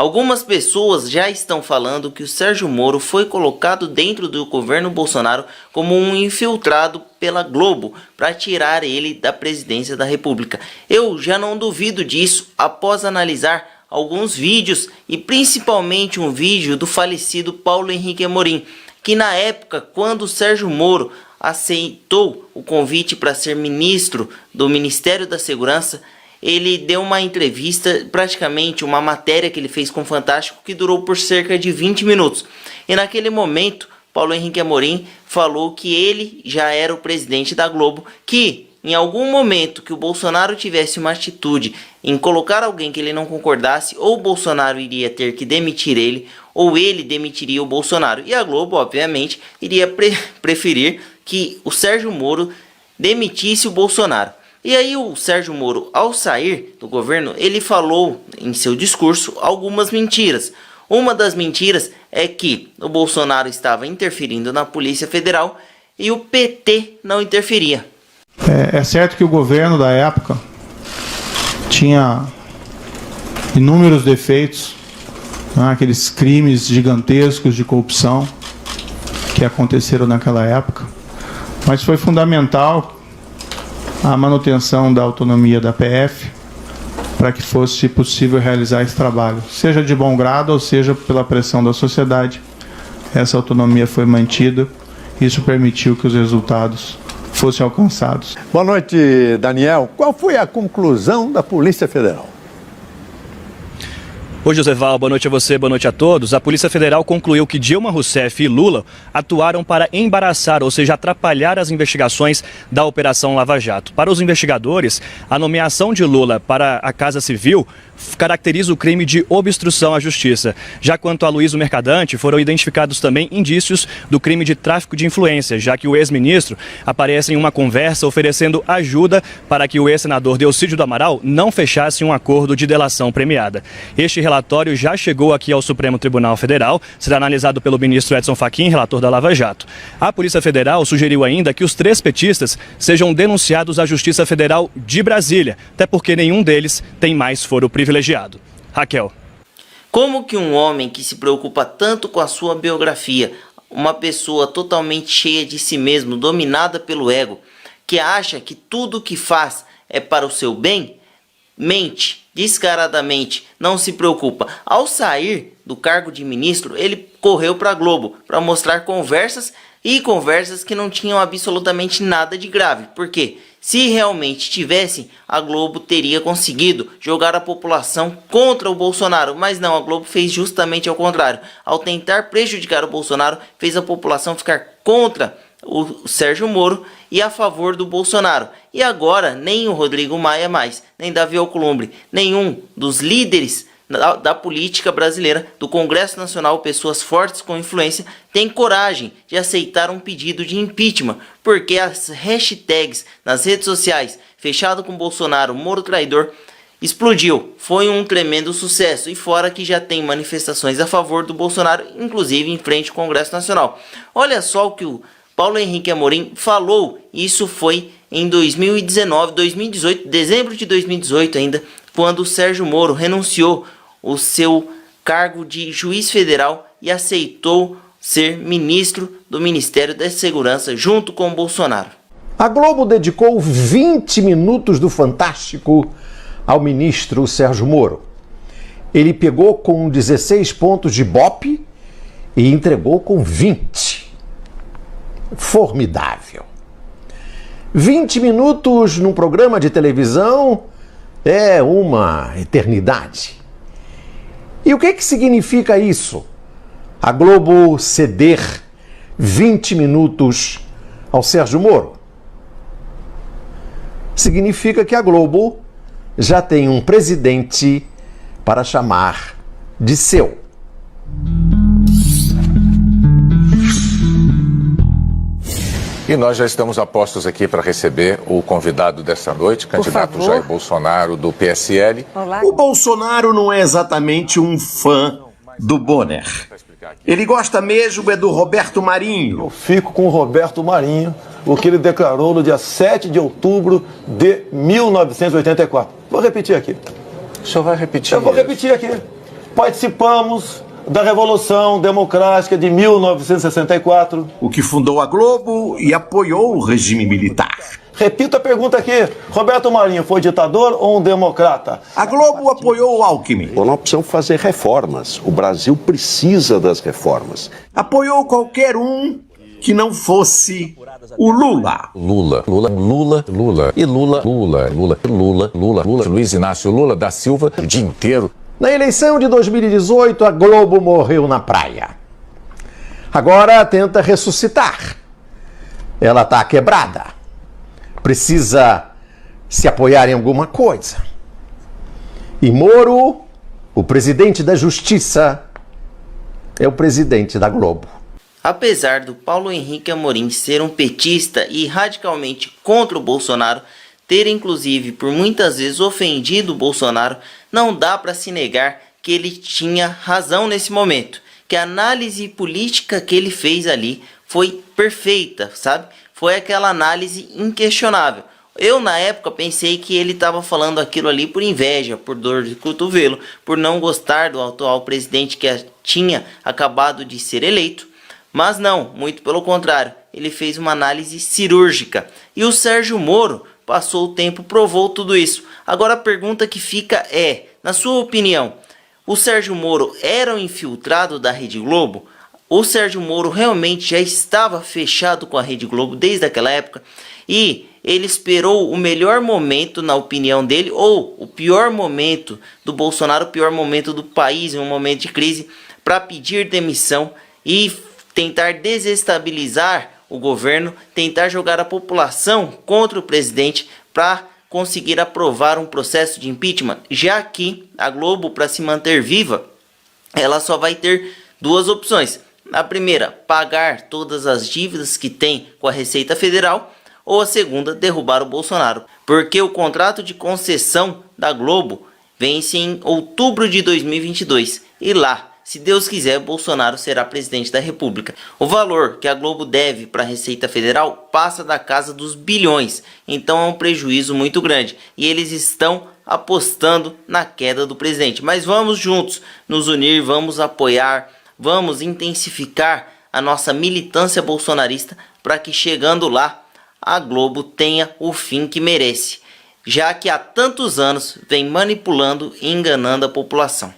Algumas pessoas já estão falando que o Sérgio Moro foi colocado dentro do governo Bolsonaro como um infiltrado pela Globo para tirar ele da presidência da República. Eu já não duvido disso após analisar alguns vídeos e principalmente um vídeo do falecido Paulo Henrique Amorim, que na época, quando o Sérgio Moro aceitou o convite para ser ministro do Ministério da Segurança, ele deu uma entrevista, praticamente uma matéria que ele fez com o Fantástico, que durou por cerca de 20 minutos. E naquele momento, Paulo Henrique Amorim falou que ele já era o presidente da Globo, que em algum momento que o Bolsonaro tivesse uma atitude em colocar alguém que ele não concordasse, ou o Bolsonaro iria ter que demitir ele, ou ele demitiria o Bolsonaro. E a Globo, obviamente, iria preferir que o Sérgio Moro demitisse o Bolsonaro. E aí o Sérgio Moro, ao sair do governo, ele falou em seu discurso algumas mentiras. Uma das mentiras é que o Bolsonaro estava interferindo na Polícia Federal e o PT não interferia. É certo que o governo da época tinha inúmeros defeitos, né, aqueles crimes gigantescos de corrupção que aconteceram naquela época, mas foi fundamental a manutenção da autonomia da PF para que fosse possível realizar esse trabalho, seja de bom grado ou seja pela pressão da sociedade. Essa autonomia foi mantida, isso permitiu que os resultados fossem alcançados. Boa noite, Daniel. Qual foi a conclusão da Polícia Federal? Oi, Joseval, boa noite a você, boa noite a todos. A Polícia Federal concluiu que Dilma Rousseff e Lula atuaram para embaraçar, ou seja, atrapalhar as investigações da Operação Lava Jato. Para os investigadores, a nomeação de Lula para a Casa Civil caracteriza o crime de obstrução à justiça. Já quanto a Luiz Mercadante, foram identificados também indícios do crime de tráfico de influência, já que o ex-ministro aparece em uma conversa oferecendo ajuda para que o ex-senador Delcídio do Amaral não fechasse um acordo de delação premiada. Este relatório já chegou aqui ao Supremo Tribunal Federal, será analisado pelo ministro Edson Fachin, relator da Lava Jato. A Polícia Federal sugeriu ainda que os 3 petistas sejam denunciados à Justiça Federal de Brasília, até porque nenhum deles tem mais foro privilegiado. Raquel. Como que um homem que se preocupa tanto com a sua biografia, uma pessoa totalmente cheia de si mesmo, dominada pelo ego, que acha que tudo que faz é para o seu bem, mente descaradamente, não se preocupa. Ao sair do cargo de ministro, ele correu para a Globo para mostrar conversas que não tinham absolutamente nada de grave. Por quê? Se realmente tivessem, a Globo teria conseguido jogar a população contra o Bolsonaro. Mas não, a Globo fez justamente ao contrário. Ao tentar prejudicar o Bolsonaro, fez a população ficar contra o Sérgio Moro e a favor do Bolsonaro. E agora, nem o Rodrigo Maia mais, nem Davi Alcolumbre, nenhum dos líderes da política brasileira, do Congresso Nacional, pessoas fortes com influência, tem coragem de aceitar um pedido de impeachment, porque as hashtags nas redes sociais, fechado com Bolsonaro, Moro traidor, explodiu. Foi um tremendo sucesso, e fora que já tem manifestações a favor do Bolsonaro, inclusive em frente ao Congresso Nacional. Olha só o que o Paulo Henrique Amorim falou, isso foi em 2018, dezembro de 2018 ainda, quando o Sérgio Moro renunciou o seu cargo de juiz federal e aceitou ser ministro do Ministério da Segurança junto com o Bolsonaro. A Globo dedicou 20 minutos do Fantástico ao ministro Sérgio Moro. Ele pegou com 16 pontos de Ibope e entregou com 20. Formidável. 20 minutos num programa de televisão é uma eternidade. E o que significa isso? A Globo ceder 20 minutos ao Sérgio Moro? Significa que a Globo já tem um presidente para chamar de seu. E nós já estamos a postos aqui para receber o convidado dessa noite, candidato Jair Bolsonaro, do PSL. Olá. O Bolsonaro não é exatamente um fã do Bonner. Ele gosta mesmo é do Roberto Marinho. Eu fico com o Roberto Marinho, o que ele declarou no dia 7 de outubro de 1984. Vou repetir aqui. O senhor vai repetir? Eu vou repetir aqui. participamos da Revolução Democrática de 1964. O que fundou a Globo e apoiou o regime militar. Repito a pergunta aqui. Roberto Marinho foi ditador ou um democrata? A Globo apoiou o Alckmin. Nós precisamos fazer reformas. O Brasil precisa das reformas. Apoiou qualquer um que não fosse o Lula. Lula. Luiz Inácio Lula da Silva o dia inteiro. Na eleição de 2018, a Globo morreu na praia. Agora tenta ressuscitar. Ela está quebrada. Precisa se apoiar em alguma coisa. E Moro, o presidente da Justiça, é o presidente da Globo. Apesar do Paulo Henrique Amorim ser um petista e radicalmente contra o Bolsonaro, ter inclusive por muitas vezes ofendido o Bolsonaro, não dá para se negar que ele tinha razão nesse momento, que a análise política que ele fez ali foi perfeita, sabe? Foi aquela análise inquestionável. Eu na época pensei que ele estava falando aquilo ali por inveja, por dor de cotovelo, por não gostar do atual presidente que tinha acabado de ser eleito. Mas não, muito pelo contrário, ele fez uma análise cirúrgica. E o Sérgio Moro passou o tempo, provou tudo isso. Agora a pergunta que fica é, na sua opinião, o Sérgio Moro era um infiltrado da Rede Globo? O Sérgio Moro realmente já estava fechado com a Rede Globo desde aquela época? E ele esperou o melhor momento, na opinião dele, ou o pior momento do Bolsonaro, o pior momento do país, em um momento de crise, para pedir demissão e tentar desestabilizar o governo, tentar jogar a população contra o presidente para conseguir aprovar um processo de impeachment, já que a Globo, para se manter viva, ela só vai ter duas opções. A primeira, pagar todas as dívidas que tem com a Receita Federal, ou a segunda, derrubar o Bolsonaro, porque o contrato de concessão da Globo vence em outubro de 2022 e lá, se Deus quiser, Bolsonaro será presidente da República. O valor que a Globo deve para a Receita Federal passa da casa dos bilhões, então é um prejuízo muito grande e eles estão apostando na queda do presidente. Mas vamos juntos nos unir, vamos apoiar, vamos intensificar a nossa militância bolsonarista para que chegando lá a Globo tenha o fim que merece, já que há tantos anos vem manipulando e enganando a população.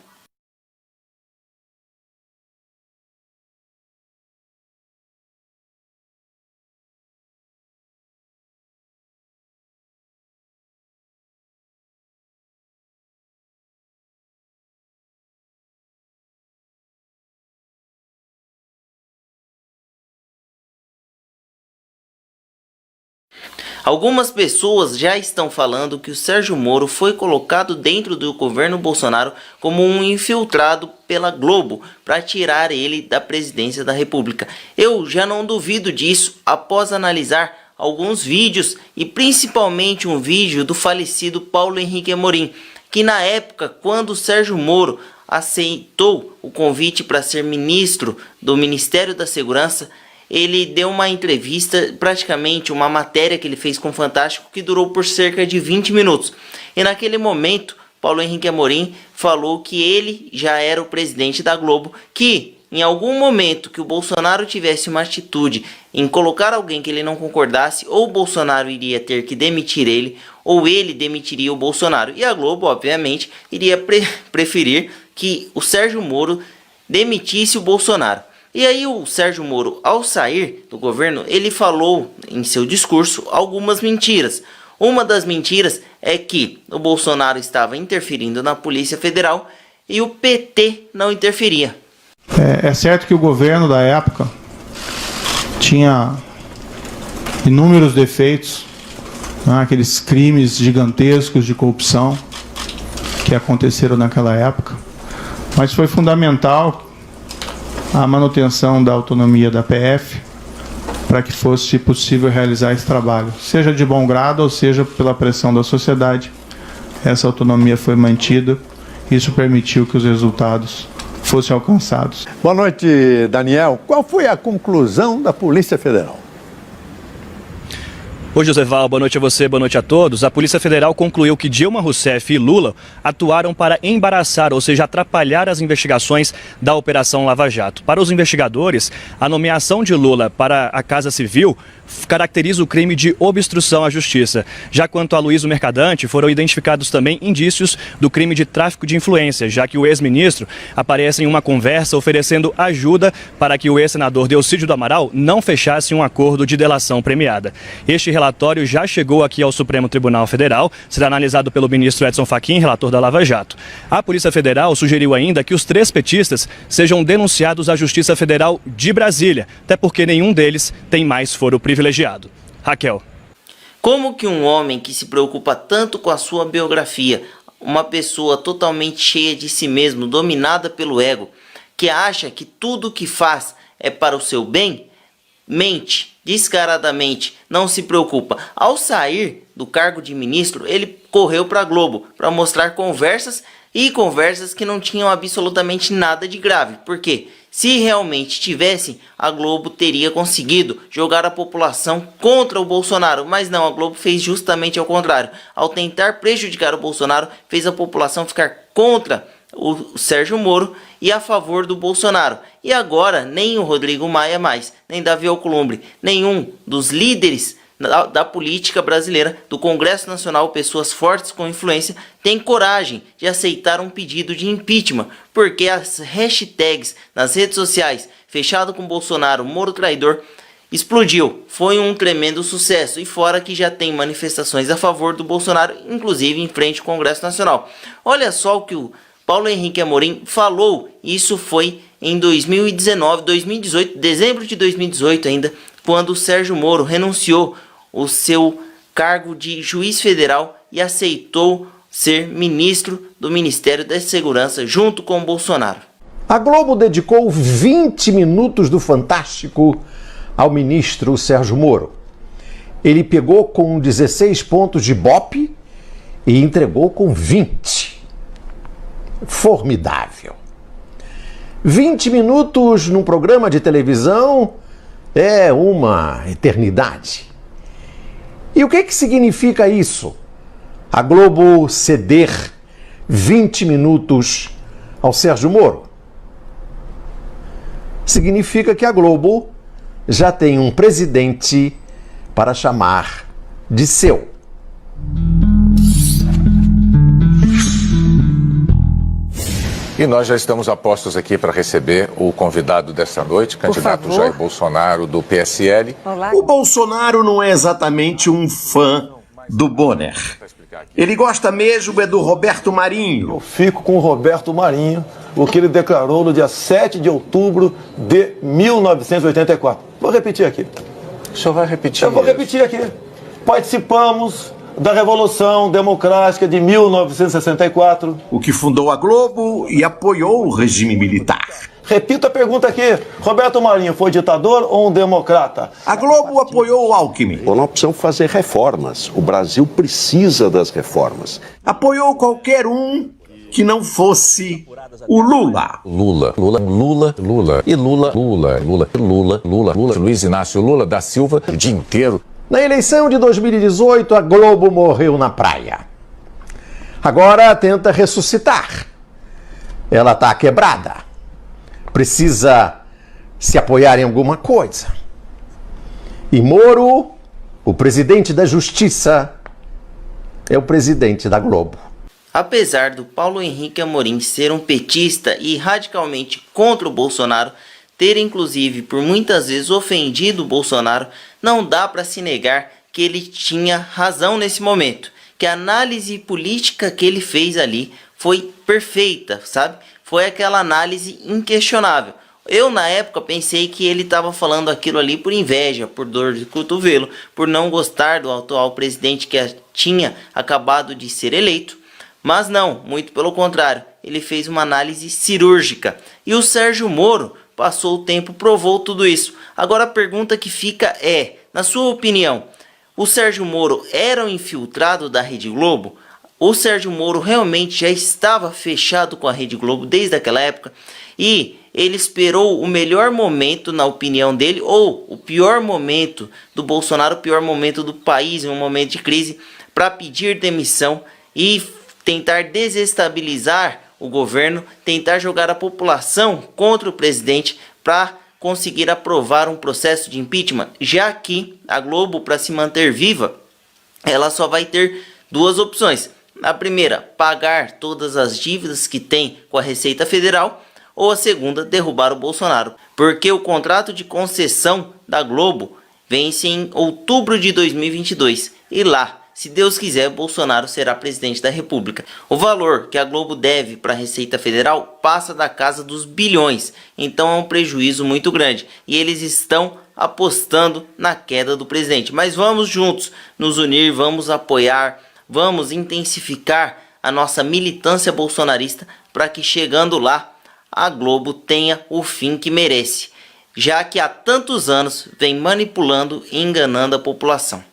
Algumas pessoas já estão falando que o Sérgio Moro foi colocado dentro do governo Bolsonaro como um infiltrado pela Globo para tirar ele da presidência da República. Eu já não duvido disso após analisar alguns vídeos e principalmente um vídeo do falecido Paulo Henrique Amorim, que na época, quando o Sérgio Moro aceitou o convite para ser ministro do Ministério da Segurança, ele deu uma entrevista, praticamente uma matéria que ele fez com o Fantástico, que durou por cerca de 20 minutos. E naquele momento, Paulo Henrique Amorim falou que ele já era o presidente da Globo, que em algum momento que o Bolsonaro tivesse uma atitude em colocar alguém que ele não concordasse, ou o Bolsonaro iria ter que demitir ele, ou ele demitiria o Bolsonaro. E a Globo, obviamente, iria preferir que o Sérgio Moro demitisse o Bolsonaro. E aí o Sérgio Moro, ao sair do governo, ele falou em seu discurso algumas mentiras. Uma das mentiras é que o Bolsonaro estava interferindo na Polícia Federal e o PT não interferia. É certo que o governo da época tinha inúmeros defeitos, né, aqueles crimes gigantescos de corrupção que aconteceram naquela época, mas foi fundamental a manutenção da autonomia da PF para que fosse possível realizar esse trabalho, seja de bom grado ou seja pela pressão da sociedade. Essa autonomia foi mantida, isso permitiu que os resultados fossem alcançados. Boa noite, Daniel. Qual foi a conclusão da Polícia Federal? Oi, Joseval, boa noite a você, boa noite a todos. A Polícia Federal concluiu que Dilma Rousseff e Lula atuaram para embaraçar, ou seja, atrapalhar as investigações da Operação Lava Jato. Para os investigadores, a nomeação de Lula para a Casa Civil caracteriza o crime de obstrução à justiça. Já quanto a Luiz Mercadante, foram identificados também indícios do crime de tráfico de influência, já que o ex-ministro aparece em uma conversa oferecendo ajuda para que o ex-senador Deocídio do Amaral não fechasse um acordo de delação premiada. Este relatório já chegou aqui ao Supremo Tribunal Federal, será analisado pelo ministro Edson Fachin, relator da Lava Jato. A Polícia Federal sugeriu ainda que os 3 petistas sejam denunciados à Justiça Federal de Brasília, até porque nenhum deles tem mais foro privilegiado. Raquel. Como que um homem que se preocupa tanto com a sua biografia, uma pessoa totalmente cheia de si mesmo, dominada pelo ego, que acha que tudo que faz é para o seu bem, mente descaradamente, não se preocupa. Ao sair do cargo de ministro, ele correu para a Globo para mostrar conversas que não tinham absolutamente nada de grave. Por quê? Se realmente tivessem, a Globo teria conseguido jogar a população contra o Bolsonaro. Mas não, a Globo fez justamente ao contrário. Ao tentar prejudicar o Bolsonaro, fez a população ficar contra o Sérgio Moro e a favor do Bolsonaro. E agora, nem o Rodrigo Maia mais, nem Davi Alcolumbre, nenhum dos líderes da política brasileira, do Congresso Nacional, pessoas fortes com influência, tem coragem de aceitar um pedido de impeachment, porque as hashtags nas redes sociais, fechado com Bolsonaro, Moro traidor, explodiu. Foi um tremendo sucesso, e fora que já tem manifestações a favor do Bolsonaro, inclusive em frente ao Congresso Nacional. Olha só o que o Paulo Henrique Amorim falou, isso foi em 2018, dezembro de 2018 ainda, quando o Sérgio Moro renunciou o seu cargo de juiz federal e aceitou ser ministro do Ministério da Segurança junto com o Bolsonaro. A Globo dedicou 20 minutos do Fantástico ao ministro Sérgio Moro. Ele pegou com 16 pontos de Ibope e entregou com 20. Formidável. 20 minutos num programa de televisão é uma eternidade. E o que significa isso? A Globo ceder 20 minutos ao Sérgio Moro? Significa que a Globo já tem um presidente para chamar de seu. E nós já estamos a postos aqui para receber o convidado desta noite, candidato Jair Bolsonaro, do PSL. Olá. O Bolsonaro não é exatamente um fã do Bonner. Ele gosta mesmo é do Roberto Marinho. Eu fico com o Roberto Marinho, o que ele declarou no dia 7 de outubro de 1984. Vou repetir aqui. O senhor vai repetir? Eu vou repetir aqui. Participamos da Revolução Democrática de 1964. O que fundou a Globo e apoiou o regime militar. Repito a pergunta aqui. Roberto Marinho foi ditador ou um democrata? A Globo apoiou o Alckmin. Bom, nós precisamos fazer reformas. O Brasil precisa das reformas. Apoiou qualquer um que não fosse o Lula. Lula. Luiz Inácio Lula da Silva o dia inteiro. Na eleição de 2018, a Globo morreu na praia. Agora tenta ressuscitar. Ela está quebrada. Precisa se apoiar em alguma coisa. E Moro, o presidente da Justiça, é o presidente da Globo. Apesar do Paulo Henrique Amorim ser um petista e radicalmente contra o Bolsonaro, ter inclusive por muitas vezes ofendido o Bolsonaro, não dá para se negar que ele tinha razão nesse momento, que a análise política que ele fez ali foi perfeita, sabe? Foi aquela análise inquestionável. Eu na época pensei que ele estava falando aquilo ali por inveja, por dor de cotovelo, por não gostar do atual presidente que tinha acabado de ser eleito, mas não, muito pelo contrário, ele fez uma análise cirúrgica. E o Sérgio Moro passou o tempo, provou tudo isso. Agora a pergunta que fica é, na sua opinião, o Sérgio Moro era um infiltrado da Rede Globo? o Sérgio Moro realmente já estava fechado com a Rede Globo desde aquela época e ele esperou o melhor momento, na opinião dele, ou o pior momento do Bolsonaro, o pior momento do país, em um momento de crise, para pedir demissão e tentar desestabilizar o governo, tentar jogar a população contra o presidente para conseguir aprovar um processo de impeachment, já que a Globo, para se manter viva, ela só vai ter duas opções. A primeira, pagar todas as dívidas que tem com a Receita Federal, ou a segunda, derrubar o Bolsonaro, porque o contrato de concessão da Globo vence em outubro de 2022 e lá, se Deus quiser, Bolsonaro será presidente da República. O valor que a Globo deve para a Receita Federal passa da casa dos bilhões, então é um prejuízo muito grande e eles estão apostando na queda do presidente. Mas vamos juntos nos unir, vamos apoiar, vamos intensificar a nossa militância bolsonarista para que chegando lá a Globo tenha o fim que merece, já que há tantos anos vem manipulando e enganando a população.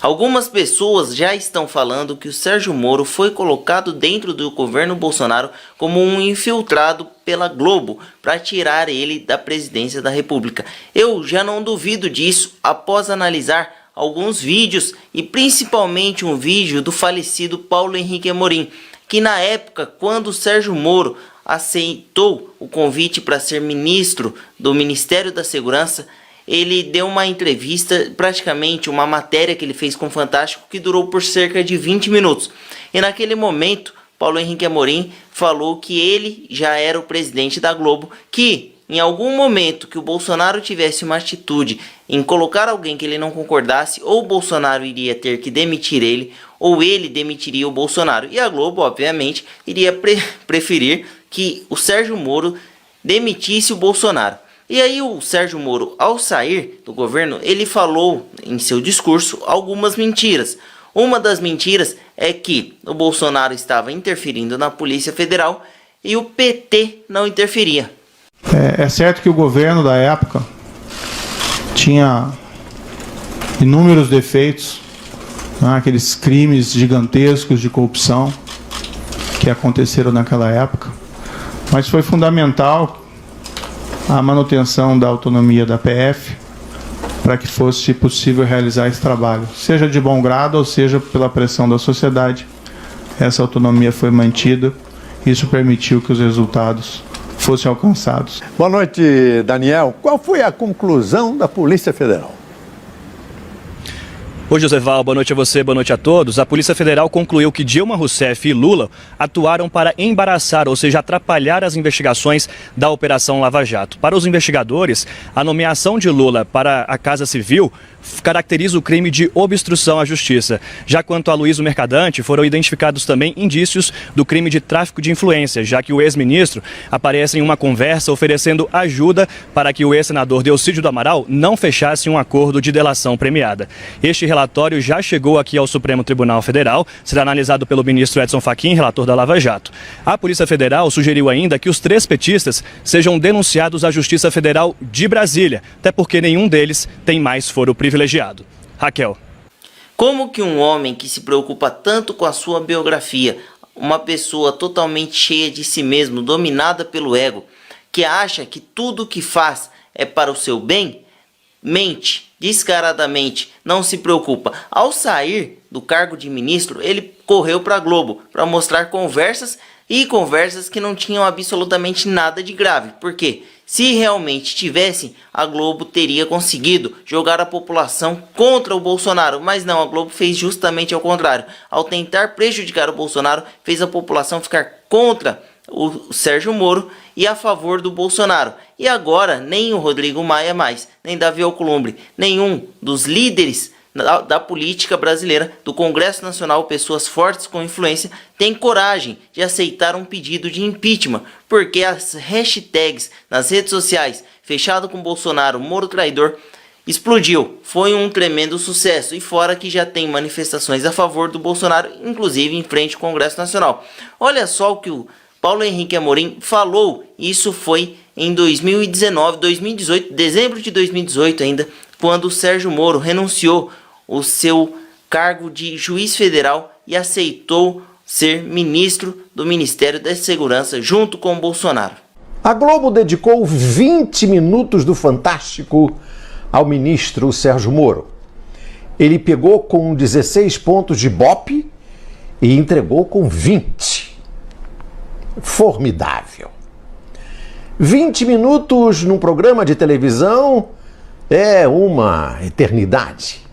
Algumas pessoas já estão falando que o Sérgio Moro foi colocado dentro do governo Bolsonaro como um infiltrado pela Globo para tirar ele da presidência da República. Eu já não duvido disso após analisar alguns vídeos e principalmente um vídeo do falecido Paulo Henrique Amorim, que na época, quando o Sérgio Moro aceitou o convite para ser ministro do Ministério da Segurança, ele deu uma entrevista, praticamente uma matéria que ele fez com o Fantástico, que durou por cerca de 20 minutos. E naquele momento, Paulo Henrique Amorim falou que ele já era o presidente da Globo, que em algum momento que o Bolsonaro tivesse uma atitude em colocar alguém que ele não concordasse, ou o Bolsonaro iria ter que demitir ele, ou ele demitiria o Bolsonaro. E a Globo, obviamente, iria preferir que o Sérgio Moro demitisse o Bolsonaro. E aí o Sérgio Moro, ao sair do governo, ele falou em seu discurso algumas mentiras. Uma das mentiras é que o Bolsonaro estava interferindo na Polícia Federal e o PT não interferia. É certo que o governo da época tinha inúmeros defeitos, né, aqueles crimes gigantescos de corrupção que aconteceram naquela época, mas foi fundamental a manutenção da autonomia da PF para que fosse possível realizar esse trabalho, seja de bom grado ou seja pela pressão da sociedade. Essa autonomia foi mantida, isso permitiu que os resultados fossem alcançados. Boa noite, Daniel. Qual foi a conclusão da Polícia Federal? Oi, Joseval, boa noite a você, boa noite a todos. A Polícia Federal concluiu que Dilma Rousseff e Lula atuaram para embaraçar, ou seja, atrapalhar as investigações da Operação Lava Jato. Para os investigadores, a nomeação de Lula para a Casa Civil caracteriza o crime de obstrução à justiça. Já quanto a Luiz Mercadante, foram identificados também indícios do crime de tráfico de influência, já que o ex-ministro aparece em uma conversa oferecendo ajuda para que o ex-senador Delcídio do Amaral não fechasse um acordo de delação premiada. Este relatório já chegou aqui ao Supremo Tribunal Federal, será analisado pelo ministro Edson Fachin, relator da Lava Jato. A Polícia Federal sugeriu ainda que os 3 petistas sejam denunciados à Justiça Federal de Brasília, até porque nenhum deles tem mais foro privilegiado. Raquel. Como que um homem que se preocupa tanto com a sua biografia, uma pessoa totalmente cheia de si mesmo, dominada pelo ego, que acha que tudo que faz é para o seu bem, mente descaradamente, não se preocupa. Ao sair do cargo de ministro, ele correu para a Globo para mostrar conversas que não tinham absolutamente nada de grave. Por quê? Se realmente tivessem, a Globo teria conseguido jogar a população contra o Bolsonaro, mas não, a Globo fez justamente ao contrário. Ao tentar prejudicar o Bolsonaro, fez a população ficar contra o Sérgio Moro e a favor do Bolsonaro. E agora, nem o Rodrigo Maia mais, nem Davi Alcolumbre, nenhum dos líderes da política brasileira, do Congresso Nacional, pessoas fortes com influência, tem coragem de aceitar um pedido de impeachment, porque as hashtags nas redes sociais, fechado com Bolsonaro, Moro traidor, explodiu. Foi um tremendo sucesso, e fora que já tem manifestações a favor do Bolsonaro, inclusive em frente ao Congresso Nacional. Olha só o que o Paulo Henrique Amorim falou, isso foi em 2018, dezembro de 2018 ainda, quando o Sérgio Moro renunciou o seu cargo de juiz federal e aceitou ser ministro do Ministério da Segurança junto com Bolsonaro. A Globo dedicou 20 minutos do Fantástico ao ministro Sérgio Moro. Ele pegou com 16 pontos de Ibope e entregou com 20. Formidável. 20 minutos num programa de televisão é uma eternidade.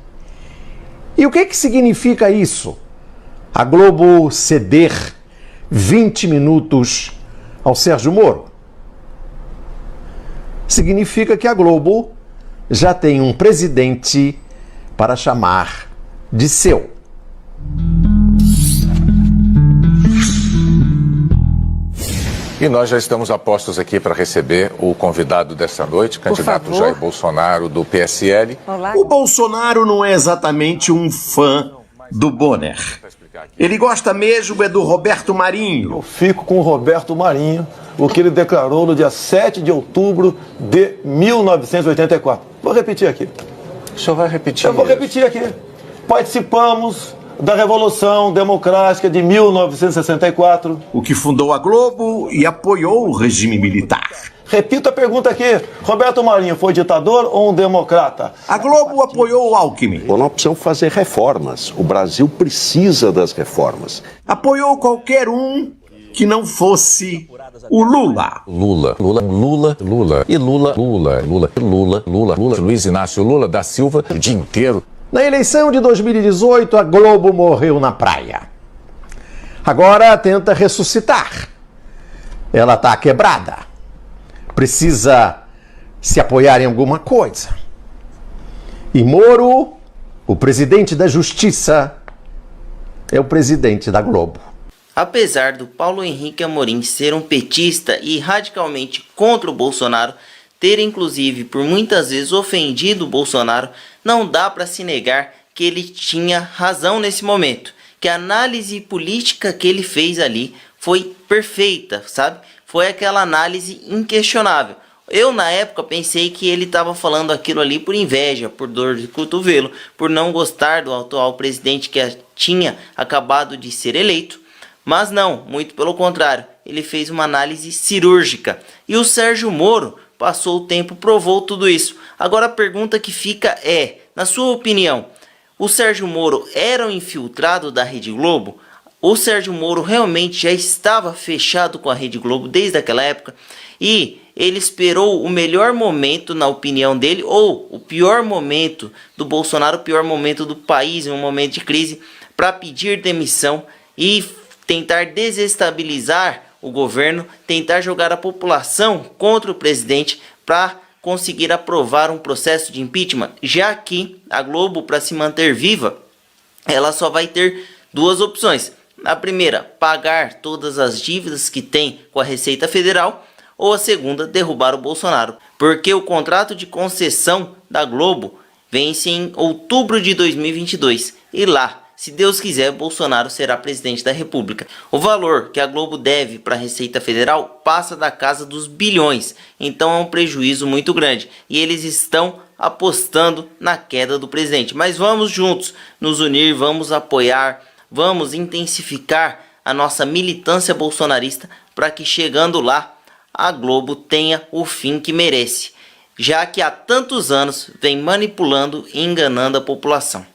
E o que significa isso? A Globo ceder 20 minutos ao Sérgio Moro? Significa que a Globo já tem um presidente para chamar de seu. E nós já estamos a postos aqui para receber o convidado desta noite, candidato Jair Bolsonaro, do PSL. Olá. O Bolsonaro não é exatamente um fã do Bonner. Ele gosta mesmo é do Roberto Marinho. Eu fico com o Roberto Marinho, o que ele declarou no dia 7 de outubro de 1984. Vou repetir aqui. O senhor vai repetir? Eu vou repetir aqui. Participamos da Revolução Democrática de 1964. O que fundou a Globo e apoiou o regime militar. Repito a pergunta aqui. Roberto Marinho foi ditador ou um democrata? A Globo apoiou o Alckmin. Bom, nós precisamos fazer reformas. O Brasil precisa das reformas. Apoiou qualquer um que não fosse o Lula. Lula. E Lula. Luiz Inácio Lula da Silva o dia inteiro. Na eleição de 2018, a Globo morreu na praia. Agora tenta ressuscitar. Ela está quebrada. Precisa se apoiar em alguma coisa. E Moro, o presidente da Justiça, é o presidente da Globo. Apesar do Paulo Henrique Amorim ser um petista e radicalmente contra o Bolsonaro, ter inclusive por muitas vezes ofendido o Bolsonaro, não dá para se negar que ele tinha razão nesse momento, que a análise política que ele fez ali foi perfeita, sabe? Foi aquela análise inquestionável. Eu na época pensei que ele estava falando aquilo ali por inveja, por dor de cotovelo, por não gostar do atual presidente que tinha acabado de ser eleito. Mas não, muito pelo contrário, ele fez uma análise cirúrgica. E o Sérgio Moro passou o tempo, provou tudo isso. Agora a pergunta que fica é, na sua opinião, o Sérgio Moro era um infiltrado da Rede Globo? O Sérgio Moro realmente já estava fechado com a Rede Globo desde aquela época? E ele esperou o melhor momento, na opinião dele, ou o pior momento do Bolsonaro, o pior momento do país, em um momento de crise, para pedir demissão e tentar desestabilizar o governo, tentar jogar a população contra o presidente para conseguir aprovar um processo de impeachment, já que a Globo, para se manter viva, ela só vai ter duas opções. A primeira, pagar todas as dívidas que tem com a Receita Federal, ou a segunda, derrubar o Bolsonaro, porque o contrato de concessão da Globo vence em outubro de 2022 e lá, se Deus quiser, Bolsonaro será presidente da República. O valor que a Globo deve para a Receita Federal passa da casa dos bilhões, então é um prejuízo muito grande. E eles estão apostando na queda do presidente. Mas vamos juntos nos unir, vamos apoiar, vamos intensificar a nossa militância bolsonarista para que chegando lá, a Globo tenha o fim que merece, já que há tantos anos vem manipulando e enganando a população.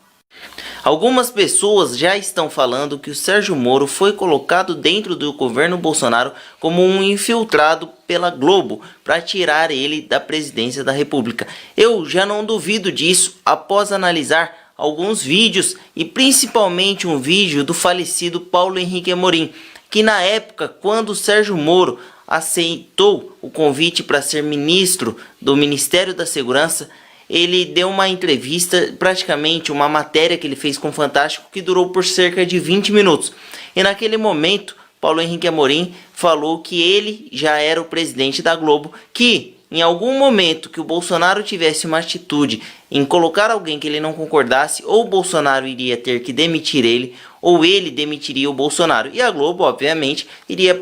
Algumas pessoas já estão falando que o Sérgio Moro foi colocado dentro do governo Bolsonaro como um infiltrado pela Globo para tirar ele da presidência da República. Eu já não duvido disso após analisar alguns vídeos e principalmente um vídeo do falecido Paulo Henrique Amorim, que na época, quando o Sérgio Moro aceitou o convite para ser ministro do Ministério da Segurança, ele deu uma entrevista, praticamente uma matéria que ele fez com o Fantástico, que durou por cerca de 20 minutos. E naquele momento, Paulo Henrique Amorim falou que ele já era o presidente da Globo, que em algum momento que o Bolsonaro tivesse uma atitude em colocar alguém que ele não concordasse, ou o Bolsonaro iria ter que demitir ele, ou ele demitiria o Bolsonaro. E a Globo, obviamente, iria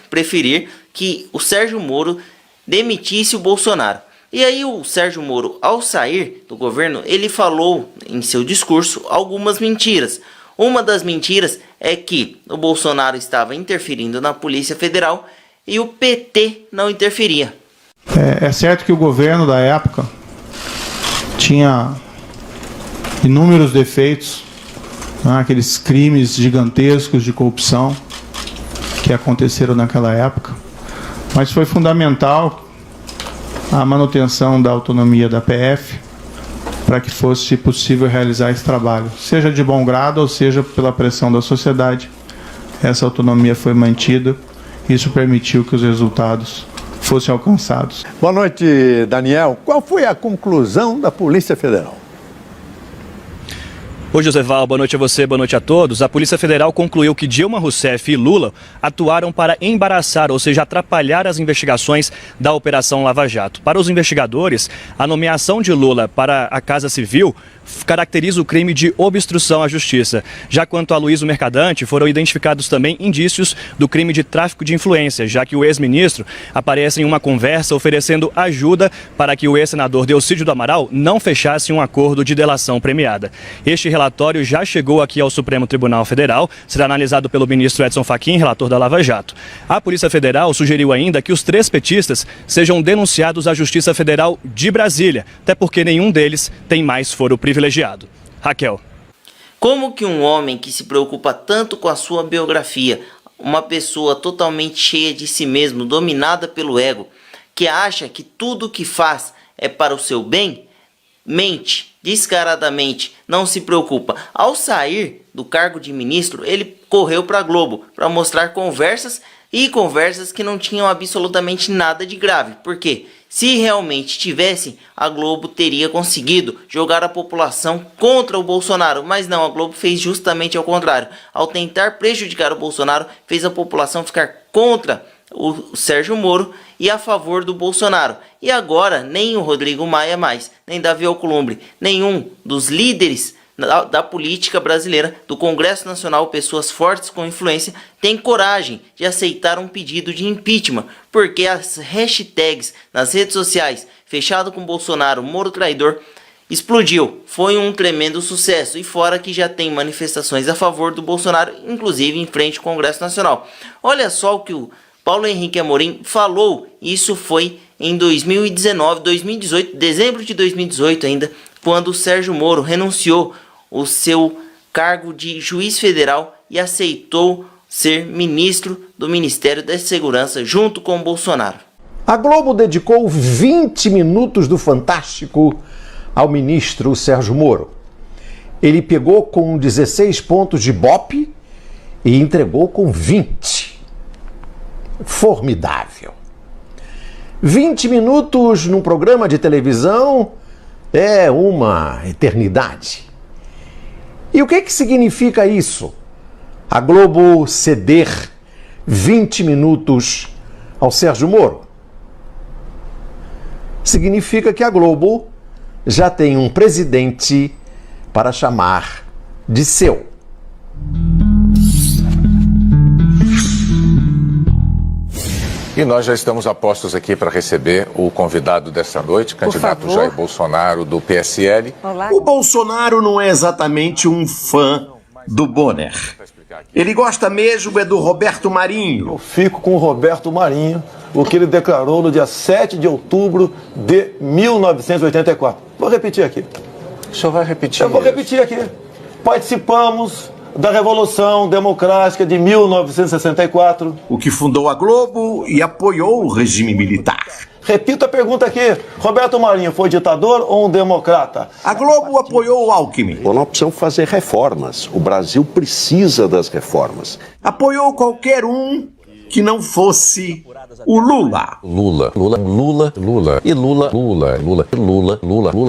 preferir que o Sérgio Moro demitisse o Bolsonaro. E aí o Sérgio Moro, ao sair do governo, ele falou em seu discurso algumas mentiras. Uma das mentiras é que o Bolsonaro estava interferindo na Polícia Federal e o PT não interferia. É certo que o governo da época tinha inúmeros defeitos, aqueles crimes gigantescos de corrupção que aconteceram naquela época, mas foi fundamental a manutenção da autonomia da PF para que fosse possível realizar esse trabalho, seja de bom grado ou seja pela pressão da sociedade. Essa autonomia foi mantida, isso permitiu que os resultados fossem alcançados. Boa noite, Daniel. Qual foi a conclusão da Polícia Federal? Oi, Joseval, boa noite a você, boa noite a todos. A Polícia Federal concluiu que Dilma Rousseff e Lula atuaram para embaraçar, ou seja, atrapalhar as investigações da Operação Lava Jato. Para os investigadores, a nomeação de Lula para a Casa Civil caracteriza o crime de obstrução à justiça. Já quanto a Luiz Mercadante, foram identificados também indícios do crime de tráfico de influência, já que o ex-ministro aparece em uma conversa oferecendo ajuda para que o ex-senador Delcídio do Amaral não fechasse um acordo de delação premiada. Este relatório já chegou aqui ao Supremo Tribunal Federal, será analisado pelo ministro Edson Fachin, relator da Lava Jato. A Polícia Federal sugeriu ainda que os 3 petistas sejam denunciados à Justiça Federal de Brasília, até porque nenhum deles tem mais foro privilegiado. Raquel. Como que um homem que se preocupa tanto com a sua biografia, uma pessoa totalmente cheia de si mesmo, dominada pelo ego, que acha que tudo que faz é para o seu bem, mente descaradamente, não se preocupa. Ao sair do cargo de ministro, ele correu para a Globo para mostrar conversas que não tinham absolutamente nada de grave. Por quê? Se realmente tivesse, a Globo teria conseguido jogar a população contra o Bolsonaro, mas não, a Globo fez justamente ao contrário. Ao tentar prejudicar o Bolsonaro, fez a população ficar contra o Sérgio Moro e a favor do Bolsonaro. E agora, nem o Rodrigo Maia mais, nem Davi Alcolumbre, nenhum dos líderes da política brasileira, do Congresso Nacional, pessoas fortes com influência, tem coragem de aceitar um pedido de impeachment, porque as hashtags nas redes sociais, fechado com Bolsonaro, Moro traidor, explodiu, foi um tremendo sucesso, e fora que já tem manifestações a favor do Bolsonaro, inclusive em frente ao Congresso Nacional. Olha só o que o Paulo Henrique Amorim falou, isso foi em 2018, dezembro de 2018 ainda, quando o Sérgio Moro renunciou o seu cargo de juiz federal e aceitou ser ministro do Ministério da Segurança junto com o Bolsonaro. A Globo dedicou 20 minutos do Fantástico ao ministro Sérgio Moro. Ele pegou com 16 pontos de Ibope e entregou com 20. Formidável. 20 minutos num programa de televisão é uma eternidade. E o que significa isso? A Globo ceder 20 minutos ao Sérgio Moro? Significa que a Globo já tem um presidente para chamar de seu. E nós já estamos a postos aqui para receber o convidado desta noite, candidato Jair Bolsonaro, do PSL. Olá. O Bolsonaro não é exatamente um fã do Bonner. Ele gosta mesmo é do Roberto Marinho. Eu fico com o Roberto Marinho, o que ele declarou no dia 7 de outubro de 1984. Vou repetir aqui. O senhor vai repetir? Eu vou repetir aqui. Participamos da Revolução Democrática de 1964. O que fundou a Globo e apoiou o regime militar. Repito a pergunta aqui. Roberto Marinho foi ditador ou um democrata? A Globo apoiou o Alckmin. Bom, nós precisamos fazer reformas. O Brasil precisa das reformas. Apoiou qualquer um que não fosse o Lula. Lula. E Lula.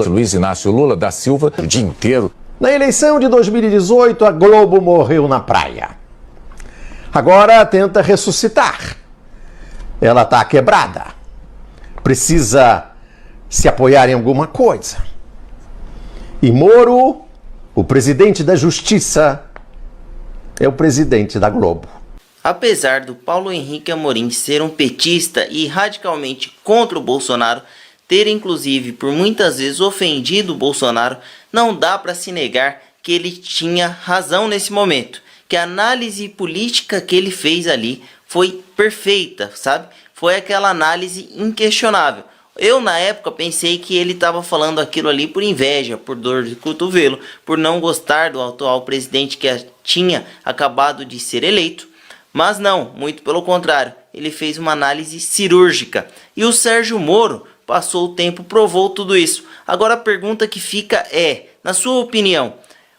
Luiz Inácio Lula da Silva o dia inteiro. Na eleição de 2018, a Globo morreu na praia. Agora tenta ressuscitar. Ela está quebrada. Precisa se apoiar em alguma coisa. E Moro, o presidente da Justiça, é o presidente da Globo. Apesar do Paulo Henrique Amorim ser um petista e radicalmente contra o Bolsonaro, ter inclusive por muitas vezes ofendido o Bolsonaro, não dá para se negar que ele tinha razão nesse momento, que a análise política que ele fez ali foi perfeita, sabe? Foi aquela análise inquestionável. Eu na época pensei que ele estava falando aquilo ali por inveja, por dor de cotovelo, por não gostar do atual presidente que tinha acabado de ser eleito. Mas não, muito pelo contrário, ele fez uma análise cirúrgica. E o Sérgio Moro passou o tempo, provou tudo isso. Agora a pergunta que fica é, na sua opinião,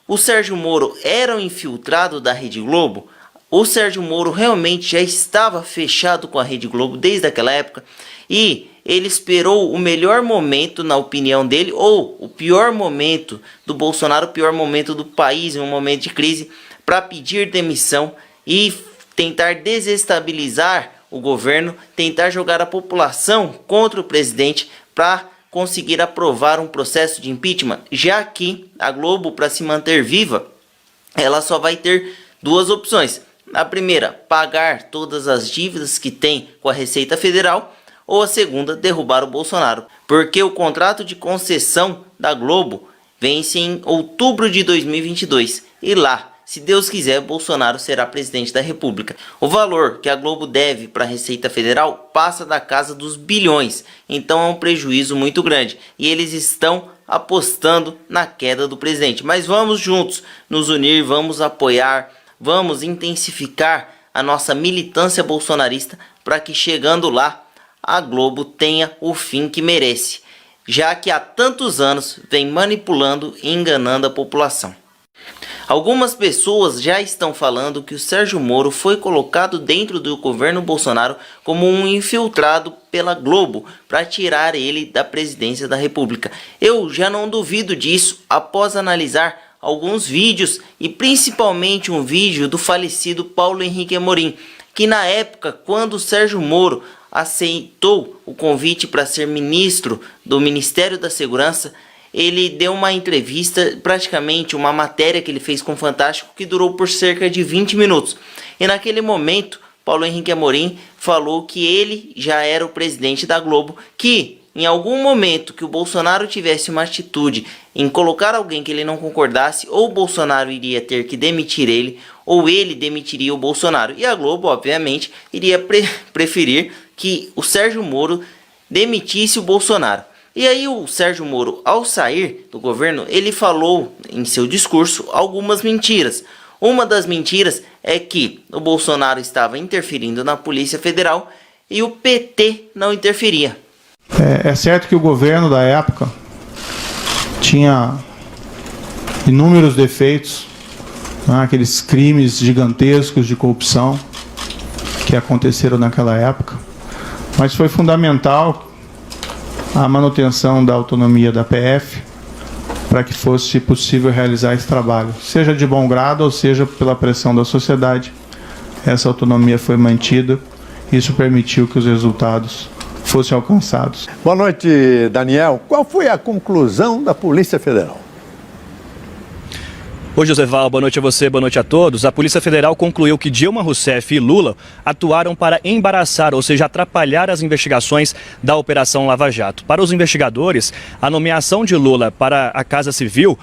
o Sérgio Moro era um infiltrado da Rede Globo? O Sérgio Moro realmente já estava fechado com a Rede Globo desde aquela época? E ele esperou o melhor momento, na opinião dele, ou o pior momento do Bolsonaro, o pior momento do país, em um momento de crise, para pedir demissão e tentar desestabilizar o governo, tentar jogar a população contra o presidente para conseguir aprovar um processo de impeachment, já que a Globo, para se manter viva, ela só vai ter duas opções. A primeira, pagar todas as dívidas que tem com a Receita Federal, ou a segunda, derrubar o Bolsonaro, porque o contrato de concessão da Globo vence em outubro de 2022 e lá, se Deus quiser, Bolsonaro será presidente da República. O valor que a Globo deve para a Receita Federal passa da casa dos bilhões, então é um prejuízo muito grande e eles estão apostando na queda do presidente. Mas vamos juntos nos unir, vamos apoiar, vamos intensificar a nossa militância bolsonarista para que chegando lá a Globo tenha o fim que merece, já que há tantos anos vem manipulando e enganando a população. Algumas pessoas já estão falando que o Sérgio Moro foi colocado dentro do governo Bolsonaro como um infiltrado pela Globo para tirar ele da presidência da República. Eu já não duvido disso após analisar alguns vídeos e principalmente um vídeo do falecido Paulo Henrique Amorim, que na época, quando o Sérgio Moro aceitou o convite para ser ministro do Ministério da Segurança, ele deu uma entrevista, praticamente uma matéria que ele fez com o Fantástico, que durou por cerca de 20 minutos. E naquele momento, Paulo Henrique Amorim falou que ele já era o presidente da Globo, que em algum momento que o Bolsonaro tivesse uma atitude em colocar alguém que ele não concordasse, ou o Bolsonaro iria ter que demitir ele, ou ele demitiria o Bolsonaro. E a Globo, obviamente, iria preferir que o Sérgio Moro demitisse o Bolsonaro. E aí o Sérgio Moro, ao sair do governo, ele falou em seu discurso algumas mentiras. Uma das mentiras é que o Bolsonaro estava interferindo na Polícia Federal e o PT não interferia. É certo que o governo da época tinha inúmeros defeitos, né, aqueles crimes gigantescos de corrupção que aconteceram naquela época, mas foi fundamental a manutenção da autonomia da PF para que fosse possível realizar esse trabalho, seja de bom grado ou seja pela pressão da sociedade. Essa autonomia foi mantida, isso permitiu que os resultados fossem alcançados. Boa noite, Daniel. Qual foi a conclusão da Polícia Federal? Oi, Joseval, boa noite a você, boa noite a todos. A Polícia Federal concluiu que Dilma Rousseff e Lula atuaram para embaraçar, ou seja, atrapalhar as investigações da Operação Lava Jato. Para os investigadores, a nomeação de Lula para a Casa Civil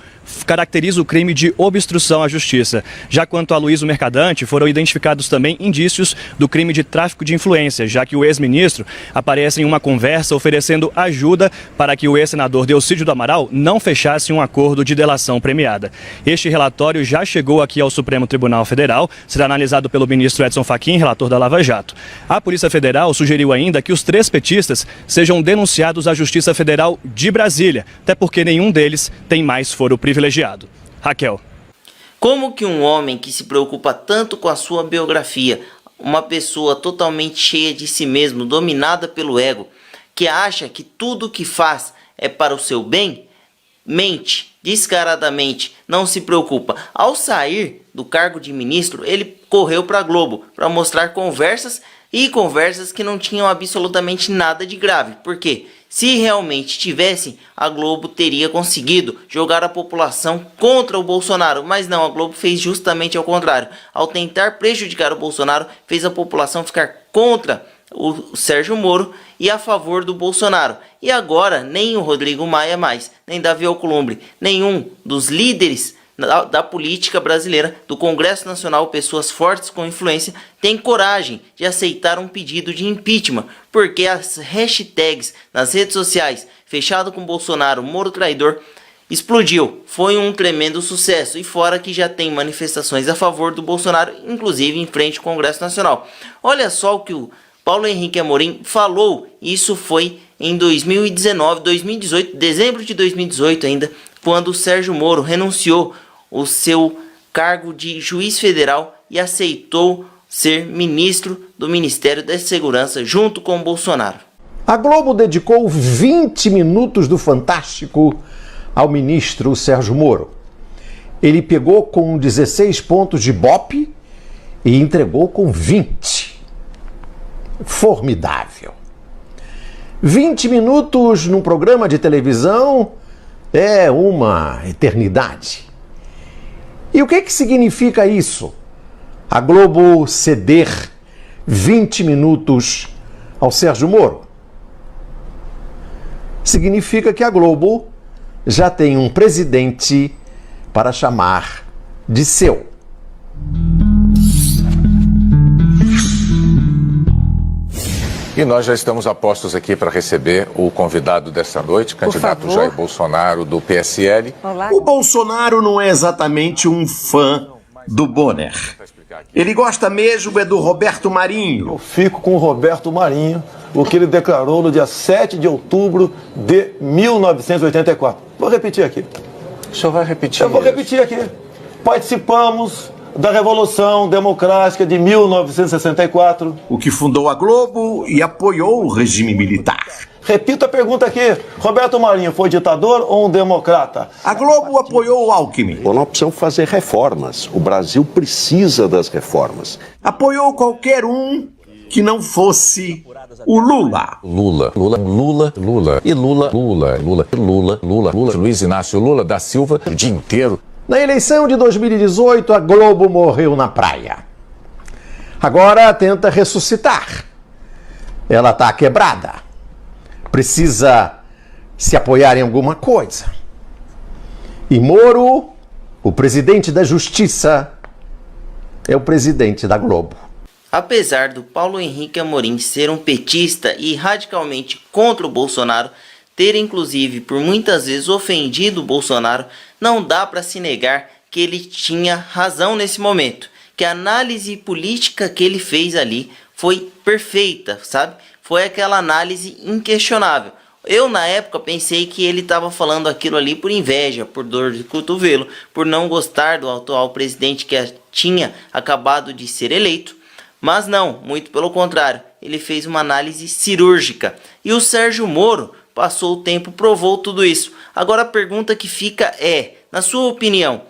caracteriza o crime de obstrução à justiça. Já quanto a Luiz Mercadante, foram identificados também indícios do crime de tráfico de influência, já que o ex-ministro aparece em uma conversa oferecendo ajuda para que o ex-senador Delcídio do Amaral não fechasse um acordo de delação premiada. Este relatório já chegou aqui ao Supremo Tribunal Federal, será analisado pelo ministro Edson Fachin, relator da Lava Jato. A Polícia Federal sugeriu ainda que os 3 petistas sejam denunciados à Justiça Federal de Brasília, até porque nenhum deles tem mais foro privilegiado. Raquel. Como que um homem que se preocupa tanto com a sua biografia, uma pessoa totalmente cheia de si mesmo, dominada pelo ego, que acha que tudo que faz é para o seu bem, mente descaradamente, não se preocupa. Ao sair do cargo de ministro, ele correu para a Globo para mostrar conversas que não tinham absolutamente nada de grave. Por quê? Se realmente tivessem, a Globo teria conseguido jogar a população contra o Bolsonaro. Mas não, a Globo fez justamente ao contrário. Ao tentar prejudicar o Bolsonaro, fez a população ficar contra o Sérgio Moro e a favor do Bolsonaro. E agora nem o Rodrigo Maia mais, nem Davi Alcolumbre, nenhum dos líderes da política brasileira, do Congresso Nacional, pessoas fortes com influência, tem coragem de aceitar um pedido de impeachment, porque as hashtags nas redes sociais, fechado com Bolsonaro, Moro traidor, explodiu. Foi um tremendo sucesso, e fora que já tem manifestações a favor do Bolsonaro, inclusive em frente ao Congresso Nacional. Olha só o que o Paulo Henrique Amorim falou, isso foi em 2018, dezembro de 2018 ainda, quando o Sérgio Moro renunciou o seu cargo de juiz federal e aceitou ser ministro do Ministério da Segurança junto com o Bolsonaro. A Globo dedicou 20 minutos do Fantástico ao ministro Sérgio Moro. Ele pegou com 16 pontos de Ibope e entregou com 20. Formidável. 20 minutos num programa de televisão é uma eternidade. E o que significa isso? A Globo ceder 20 minutos ao Sérgio Moro? Significa que a Globo já tem um presidente para chamar de seu. E nós já estamos a postos aqui para receber o convidado desta noite, candidato Jair Bolsonaro, do PSL. Olá. O Bolsonaro não é exatamente um fã do Bonner. Ele gosta mesmo é do Roberto Marinho. Eu fico com o Roberto Marinho, o que ele declarou no dia 7 de outubro de 1984. Vou repetir aqui. O senhor vai repetir? Eu vou repetir aqui. Participamos da Revolução Democrática de 1964. O que fundou a Globo e apoiou o regime militar. Repito a pergunta aqui. Roberto Marinho foi ditador ou um democrata? A Globo apoiou o Alckmin. Nós precisamos fazer reformas. O Brasil precisa das reformas. Apoiou qualquer um que não fosse o Lula. Lula. E Lula. Luiz Inácio Lula da Silva o dia inteiro. Na eleição de 2018, a Globo morreu na praia. Agora tenta ressuscitar. Ela está quebrada. Precisa se apoiar em alguma coisa. E Moro, o presidente da Justiça, é o presidente da Globo. Apesar do Paulo Henrique Amorim ser um petista e radicalmente contra o Bolsonaro, ter inclusive por muitas vezes ofendido o Bolsonaro, não dá para se negar que ele tinha razão nesse momento, que a análise política que ele fez ali foi perfeita, sabe? Foi aquela análise inquestionável. Eu na época pensei que ele estava falando aquilo ali por inveja, por dor de cotovelo, por não gostar do atual presidente que tinha acabado de ser eleito, mas não, muito pelo contrário, ele fez uma análise cirúrgica. E o Sérgio Moro passou o tempo, provou tudo isso. Agora a pergunta que fica é, na sua opinião,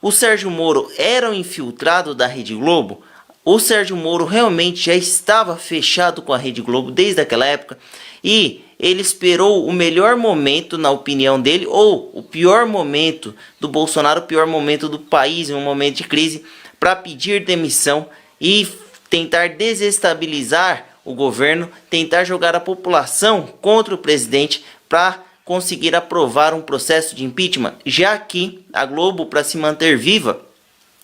o Sérgio Moro era um infiltrado da Rede Globo? O Sérgio Moro realmente já estava fechado com a Rede Globo desde aquela época? E ele esperou o melhor momento, na opinião dele, ou o pior momento do Bolsonaro, o pior momento do país, em um momento de crise, para pedir demissão e tentar desestabilizar o governo, tentar jogar a população contra o presidente para conseguir aprovar um processo de impeachment, já que a Globo, para se manter viva,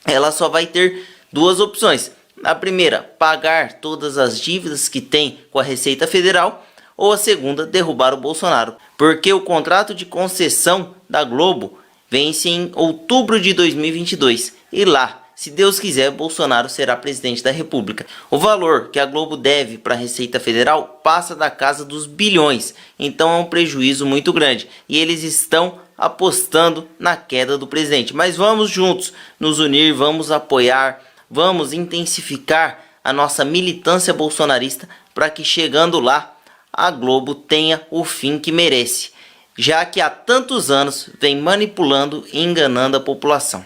ela só vai ter duas opções. A primeira, pagar todas as dívidas que tem com a Receita Federal, ou a segunda, derrubar o Bolsonaro, porque o contrato de concessão da Globo vence em outubro de 2022 e lá, se Deus quiser, Bolsonaro será presidente da República. O valor que a Globo deve para a Receita Federal passa da casa dos bilhões, então é um prejuízo muito grande e eles estão apostando na queda do presidente. Mas vamos juntos nos unir, vamos apoiar, vamos intensificar a nossa militância bolsonarista para que chegando lá a Globo tenha o fim que merece, já que há tantos anos vem manipulando e enganando a população.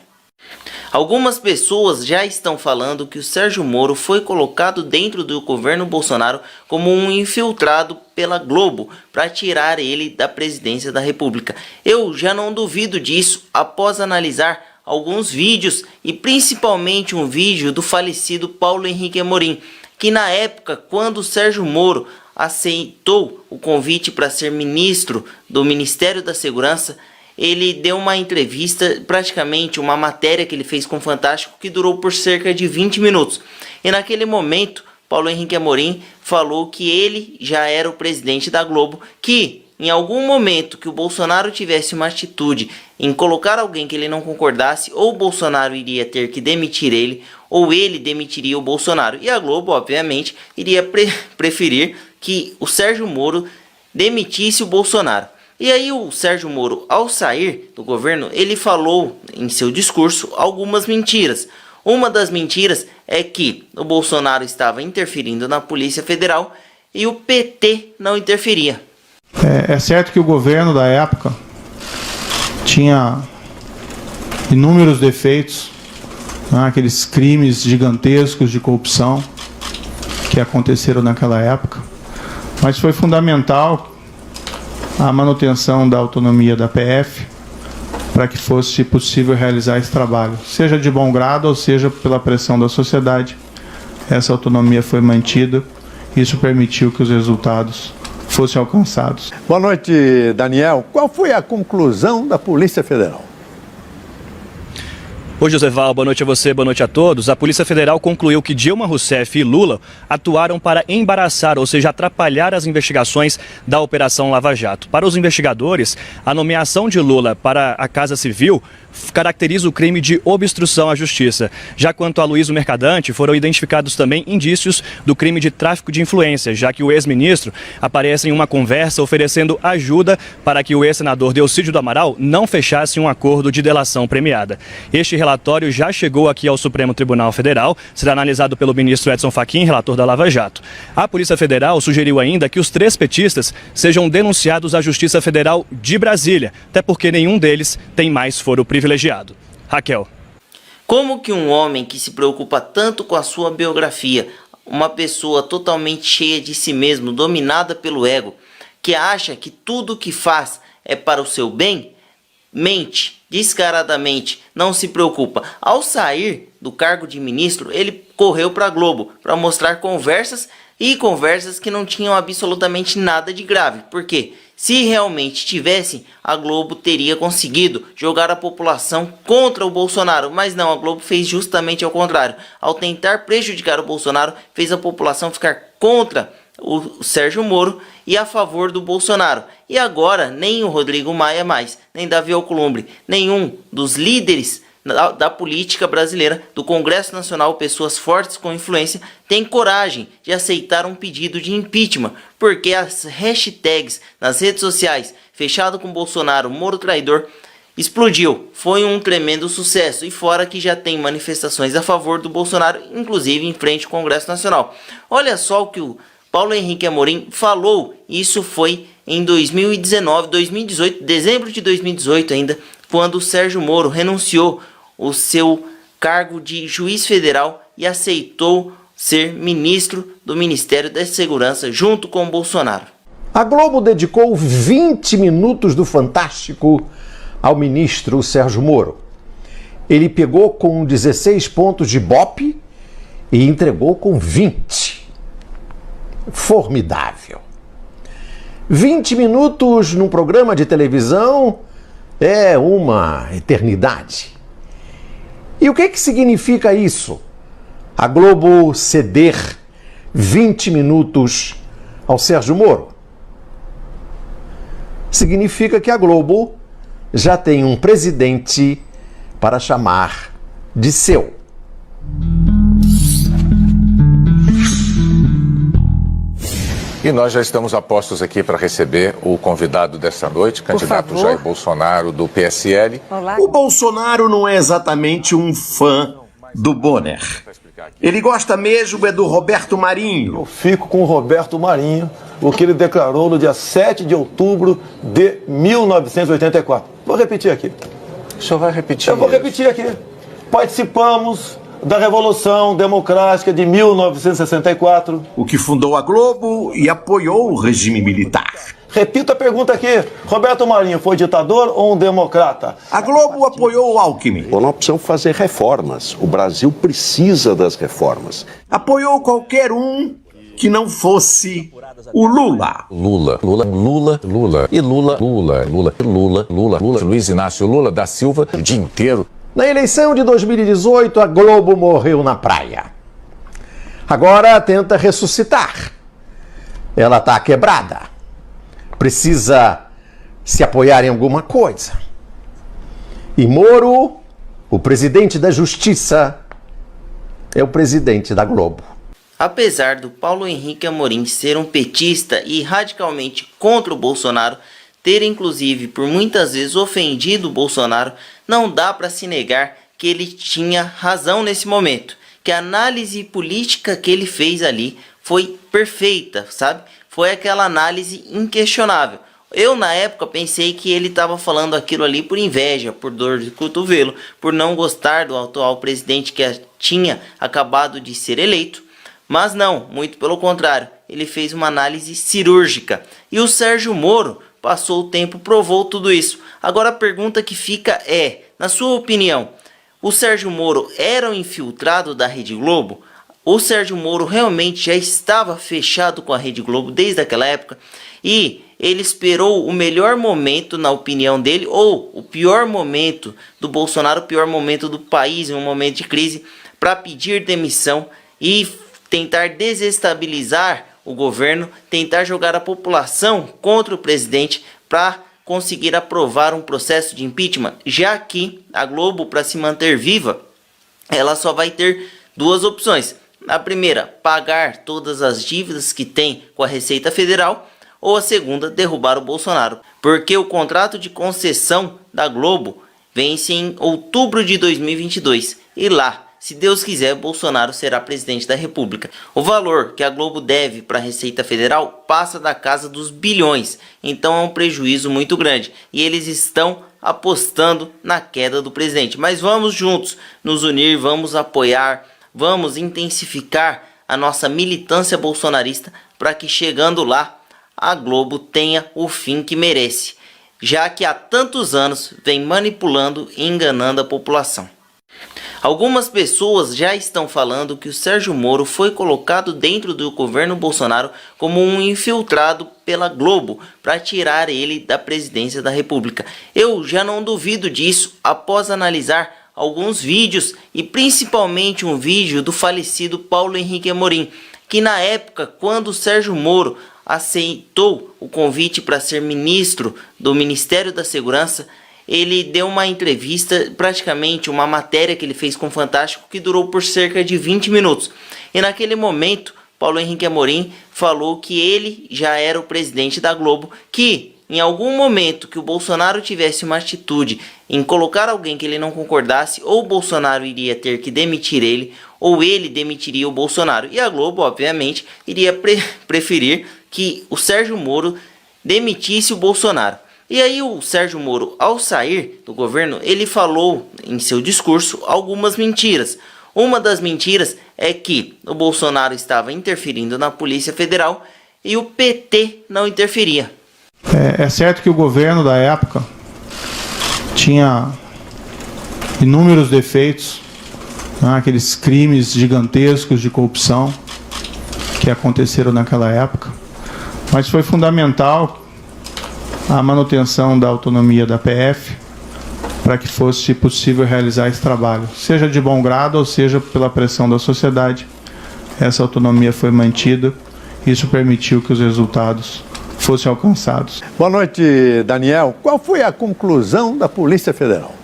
Algumas pessoas já estão falando que o Sérgio Moro foi colocado dentro do governo Bolsonaro como um infiltrado pela Globo para tirar ele da presidência da República. Eu já não duvido disso após analisar alguns vídeos e principalmente um vídeo do falecido Paulo Henrique Amorim, que na época, quando o Sérgio Moro aceitou o convite para ser ministro do Ministério da Segurança, ele deu uma entrevista, praticamente uma matéria que ele fez com o Fantástico, que durou por cerca de 20 minutos. E naquele momento, Paulo Henrique Amorim falou que ele já era o presidente da Globo, que em algum momento que o Bolsonaro tivesse uma atitude em colocar alguém que ele não concordasse, ou o Bolsonaro iria ter que demitir ele, ou ele demitiria o Bolsonaro. E a Globo, obviamente, iria preferir que o Sérgio Moro demitisse o Bolsonaro. E aí o Sérgio Moro, ao sair do governo, ele falou em seu discurso algumas mentiras. Uma das mentiras é que o Bolsonaro estava interferindo na Polícia Federal e o PT não interferia. É certo que o governo da época tinha inúmeros defeitos, aqueles crimes gigantescos de corrupção que aconteceram naquela época, mas foi fundamental a manutenção da autonomia da PF para que fosse possível realizar esse trabalho, seja de bom grado ou seja pela pressão da sociedade. Essa autonomia foi mantida, isso permitiu que os resultados fossem alcançados. Boa noite, Daniel. Qual foi a conclusão da Polícia Federal? Oi, Joseval, boa noite a você, boa noite a todos. A Polícia Federal concluiu que Dilma Rousseff e Lula atuaram para embaraçar, ou seja, atrapalhar as investigações da Operação Lava Jato. Para os investigadores, a nomeação de Lula para a Casa Civil caracteriza o crime de obstrução à justiça. Já quanto a Luiz Mercadante, foram identificados também indícios do crime de tráfico de influência, já que o ex-ministro aparece em uma conversa oferecendo ajuda para que o ex-senador Delcídio do Amaral não fechasse um acordo de delação premiada. Este relatório já chegou aqui ao Supremo Tribunal Federal, será analisado pelo ministro Edson Fachin, relator da Lava Jato. A Polícia Federal sugeriu ainda que os 3 petistas sejam denunciados à Justiça Federal de Brasília, até porque nenhum deles tem mais foro privilegiado. Raquel. Como que um homem que se preocupa tanto com a sua biografia, uma pessoa totalmente cheia de si mesmo, dominada pelo ego, que acha que tudo que faz é para o seu bem, mente descaradamente, não se preocupa. Ao sair do cargo de ministro, ele correu para a Globo para mostrar conversas que não tinham absolutamente nada de grave. Por quê? Se realmente tivesse, a Globo teria conseguido jogar a população contra o Bolsonaro, mas não, a Globo fez justamente ao contrário. Ao tentar prejudicar o Bolsonaro, fez a população ficar contra o Sérgio Moro e a favor do Bolsonaro. E agora, nem o Rodrigo Maia mais, nem Davi Alcolumbre, nenhum dos líderes da política brasileira, do Congresso Nacional, pessoas fortes com influência, tem coragem de aceitar um pedido de impeachment, porque as hashtags nas redes sociais, fechado com Bolsonaro, Moro traidor, explodiu. Foi um tremendo sucesso, e fora que já tem manifestações a favor do Bolsonaro, inclusive em frente ao Congresso Nacional. Olha só o que o Paulo Henrique Amorim falou, isso foi em 2018, dezembro de 2018 ainda, quando o Sérgio Moro renunciou o seu cargo de juiz federal e aceitou ser ministro do Ministério da Segurança junto com o Bolsonaro. A Globo dedicou 20 minutos do Fantástico ao ministro Sérgio Moro. Ele pegou com 16 pontos de Ibope e entregou com 20. Formidável. 20 minutos num programa de televisão é uma eternidade. E o que significa isso? A Globo ceder 20 minutos ao Sérgio Moro? Significa que a Globo já tem um presidente para chamar de seu. E nós já estamos a postos aqui para receber o convidado desta noite, candidato Jair Bolsonaro, do PSL. Olá. O Bolsonaro não é exatamente um fã do Bonner. Ele gosta mesmo é do Roberto Marinho. Eu fico com o Roberto Marinho, o que ele declarou no dia 7 de outubro de 1984. Vou repetir aqui. O senhor vai repetir? Eu vou repetir aqui. Participamos da Revolução Democrática de 1964. O que fundou a Globo e apoiou o regime militar. Repito a pergunta aqui. Roberto Marinho foi ditador ou um democrata? A Globo apoiou o Alckmin. Bom, nós precisamos fazer reformas. O Brasil precisa das reformas. Apoiou qualquer um que não fosse o Lula. Lula. E Lula. Luiz Inácio Lula da Silva o dia inteiro. Na eleição de 2018, a Globo morreu na praia. Agora tenta ressuscitar. Ela está quebrada. Precisa se apoiar em alguma coisa. E Moro, o presidente da Justiça, é o presidente da Globo. Apesar do Paulo Henrique Amorim ser um petista e radicalmente contra o Bolsonaro, ter inclusive por muitas vezes ofendido o Bolsonaro, não dá para se negar que ele tinha razão nesse momento, que a análise política que ele fez ali foi perfeita, sabe? Foi aquela análise inquestionável. Eu na época pensei que ele estava falando aquilo ali por inveja, por dor de cotovelo, por não gostar do atual presidente que tinha acabado de ser eleito. Mas não, muito pelo contrário, ele fez uma análise cirúrgica. E o Sérgio Moro passou o tempo, provou tudo isso. Agora a pergunta que fica é, na sua opinião, o Sérgio Moro era um infiltrado da Rede Globo? O Sérgio Moro realmente já estava fechado com a Rede Globo desde aquela época? E ele esperou o melhor momento, na opinião dele, ou o pior momento do Bolsonaro, o pior momento do país, em um momento de crise, para pedir demissão e tentar desestabilizar o governo, tentar jogar a população contra o presidente para conseguir aprovar um processo de impeachment, já que a Globo, para se manter viva, ela só vai ter duas opções. A primeira, pagar todas as dívidas que tem com a Receita Federal, ou a segunda, derrubar o Bolsonaro, porque o contrato de concessão da Globo vence em outubro de 2022 e lá, se Deus quiser, Bolsonaro será presidente da República. O valor que a Globo deve para a Receita Federal passa da casa dos bilhões, então é um prejuízo muito grande e eles estão apostando na queda do presidente. Mas vamos juntos nos unir, vamos apoiar, vamos intensificar a nossa militância bolsonarista para que chegando lá a Globo tenha o fim que merece, já que há tantos anos vem manipulando e enganando a população. Algumas pessoas já estão falando que o Sérgio Moro foi colocado dentro do governo Bolsonaro como um infiltrado pela Globo para tirar ele da presidência da República. Eu já não duvido disso após analisar alguns vídeos e principalmente um vídeo do falecido Paulo Henrique Amorim, que na época, quando o Sérgio Moro aceitou o convite para ser ministro do Ministério da Segurança, ele deu uma entrevista, praticamente uma matéria que ele fez com o Fantástico, que durou por cerca de 20 minutos. E naquele momento, Paulo Henrique Amorim falou que ele já era o presidente da Globo, que em algum momento que o Bolsonaro tivesse uma atitude em colocar alguém que ele não concordasse, ou o Bolsonaro iria ter que demitir ele, ou ele demitiria o Bolsonaro. E a Globo, obviamente, iria preferir que o Sérgio Moro demitisse o Bolsonaro. E aí o Sérgio Moro, ao sair do governo, ele falou em seu discurso algumas mentiras. Uma das mentiras é que o Bolsonaro estava interferindo na Polícia Federal e o PT não interferia. É certo que o governo da época tinha inúmeros defeitos, né, aqueles crimes gigantescos de corrupção que aconteceram naquela época, mas foi fundamental a manutenção da autonomia da PF para que fosse possível realizar esse trabalho, seja de bom grado ou seja pela pressão da sociedade. Essa autonomia foi mantida, isso permitiu que os resultados fossem alcançados. Boa noite, Daniel. Qual foi a conclusão da Polícia Federal?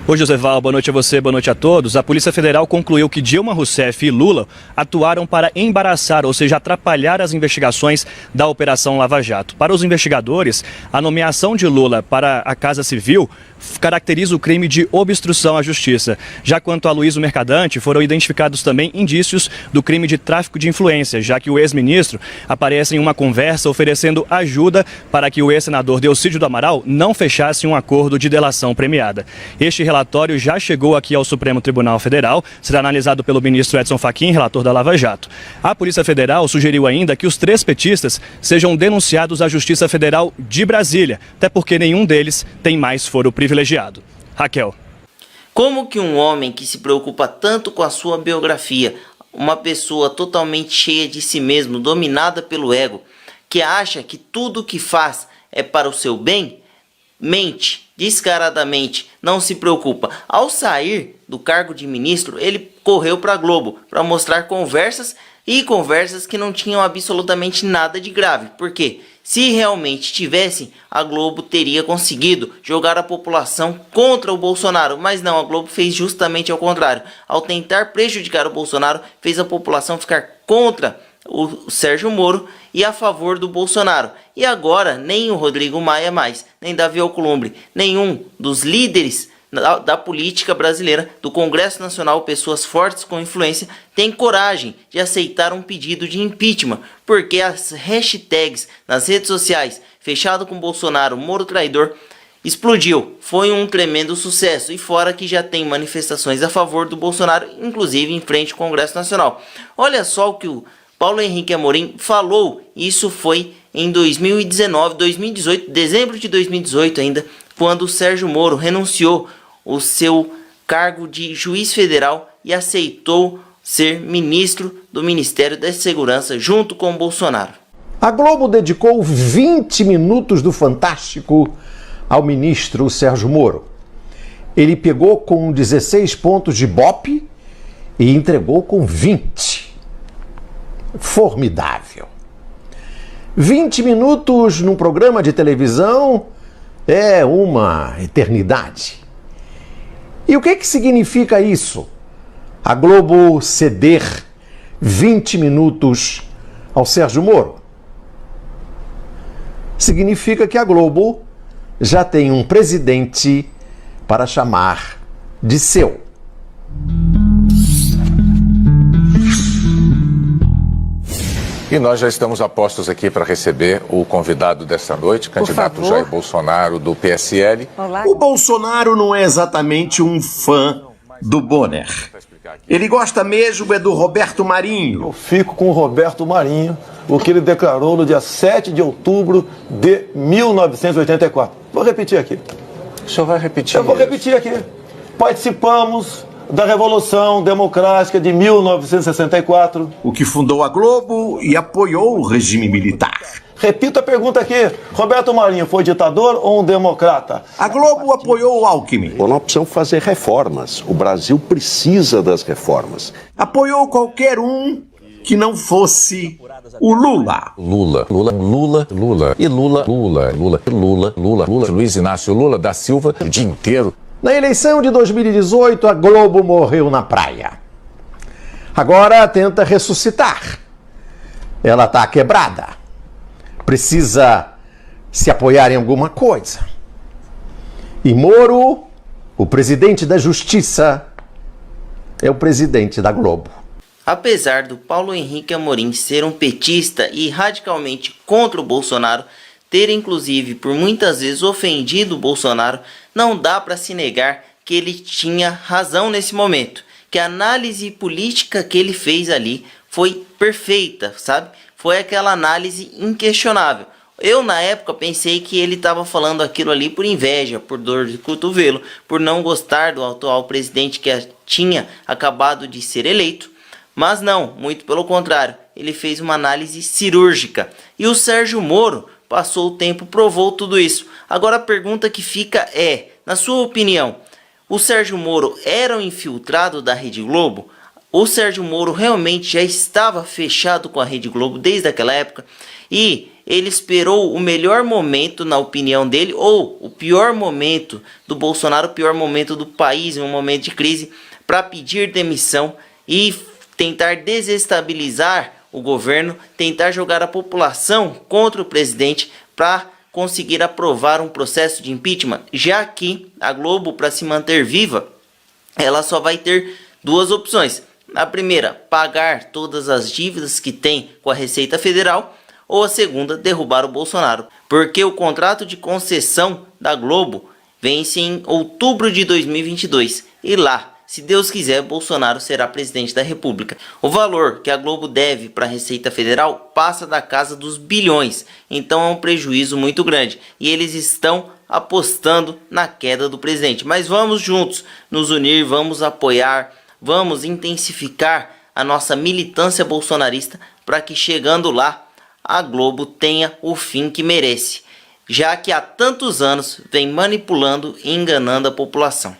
Oi, Joseval, boa noite a você, boa noite a todos. A Polícia Federal concluiu que Dilma Rousseff e Lula atuaram para embaraçar, ou seja, atrapalhar as investigações da Operação Lava Jato. Para os investigadores, a nomeação de Lula para a Casa Civil caracteriza o crime de obstrução à justiça. Já quanto a Luiz Mercadante, foram identificados também indícios do crime de tráfico de influência, já que o ex-ministro aparece em uma conversa oferecendo ajuda para que o ex-senador Delcídio do Amaral não fechasse um acordo de delação premiada. Este relatório já chegou aqui ao Supremo Tribunal Federal, será analisado pelo ministro Edson Fachin, relator da Lava Jato. A Polícia Federal sugeriu ainda que os 3 petistas sejam denunciados à Justiça Federal de Brasília, até porque nenhum deles tem mais foro privilegiado. Raquel. Como que um homem que se preocupa tanto com a sua biografia, uma pessoa totalmente cheia de si mesmo, dominada pelo ego, que acha que tudo que faz é para o seu bem, mente descaradamente, não se preocupa. Ao sair do cargo de ministro, ele correu para a Globo para mostrar conversas que não tinham absolutamente nada de grave. Por quê? Se realmente tivessem, a Globo teria conseguido jogar a população contra o Bolsonaro. Mas não, a Globo fez justamente ao contrário. Ao tentar prejudicar o Bolsonaro, fez a população ficar contra o Sérgio Moro e a favor do Bolsonaro. E agora, nem o Rodrigo Maia mais, nem Davi Alcolumbre, nenhum dos líderes da política brasileira, do Congresso Nacional, pessoas fortes com influência, tem coragem de aceitar um pedido de impeachment, porque as hashtags nas redes sociais, fechado com Bolsonaro, Moro traidor, explodiu, foi um tremendo sucesso, e fora que já tem manifestações a favor do Bolsonaro, inclusive em frente ao Congresso Nacional. Olha só o que o Paulo Henrique Amorim falou, isso foi em 2018, dezembro de 2018 ainda, quando o Sérgio Moro renunciou o seu cargo de juiz federal e aceitou ser ministro do Ministério da Segurança junto com o Bolsonaro. A Globo dedicou 20 minutos do Fantástico ao ministro Sérgio Moro. Ele pegou com 16 pontos de Ibope e entregou com 20. Formidável. 20 minutos num programa de televisão é uma eternidade. E o que significa isso? A Globo ceder 20 minutos ao Sérgio Moro? Significa que a Globo já tem um presidente para chamar de seu. E nós já estamos a postos aqui para receber o convidado desta noite, candidato Jair Bolsonaro, do PSL. Olá. O Bolsonaro não é exatamente um fã do Bonner. Ele gosta mesmo é do Roberto Marinho. Eu fico com o Roberto Marinho, o que ele declarou no dia 7 de outubro de 1984. Vou repetir aqui. O senhor vai repetir? Eu vou repetir aqui. Participamos da Revolução Democrática de 1964. O que fundou a Globo e apoiou o regime militar. Repito a pergunta aqui. Roberto Marinho foi ditador ou um democrata? A Globo apoiou o Alckmin. Nós precisamos fazer reformas. O Brasil precisa das reformas. Apoiou qualquer um que não fosse o Lula. Lula. E Lula. Luiz Inácio Lula da Silva o dia inteiro. Na eleição de 2018, a Globo morreu na praia. Agora tenta ressuscitar. Ela está quebrada. Precisa se apoiar em alguma coisa. E Moro, o presidente da Justiça, é o presidente da Globo. Apesar do Paulo Henrique Amorim ser um petista e radicalmente contra o Bolsonaro, ter inclusive por muitas vezes ofendido o Bolsonaro, não dá para se negar que ele tinha razão nesse momento, que a análise política que ele fez ali foi perfeita, sabe? Foi aquela análise inquestionável. Eu na época pensei que ele estava falando aquilo ali por inveja, por dor de cotovelo, por não gostar do atual presidente que tinha acabado de ser eleito, mas não, muito pelo contrário, ele fez uma análise cirúrgica. E o Sérgio Moro passou o tempo, provou tudo isso. Agora a pergunta que fica é, na sua opinião, o Sérgio Moro era um infiltrado da Rede Globo? O Sérgio Moro realmente já estava fechado com a Rede Globo desde aquela época? E ele esperou o melhor momento, na opinião dele, ou o pior momento do Bolsonaro, o pior momento do país, em um momento de crise, para pedir demissão e tentar desestabilizar o governo, tentar jogar a população contra o presidente para conseguir aprovar um processo de impeachment, já que a Globo, para se manter viva, ela só vai ter duas opções. A primeira, pagar todas as dívidas que tem com a Receita Federal, ou a segunda, derrubar o Bolsonaro. Porque o contrato de concessão da Globo vence em outubro de 2022 e lá, se Deus quiser, Bolsonaro será presidente da República. O valor que a Globo deve para a Receita Federal passa da casa dos bilhões, então é um prejuízo muito grande e eles estão apostando na queda do presidente. Mas vamos juntos nos unir, vamos apoiar, vamos intensificar a nossa militância bolsonarista para que chegando lá a Globo tenha o fim que merece, já que há tantos anos vem manipulando e enganando a população.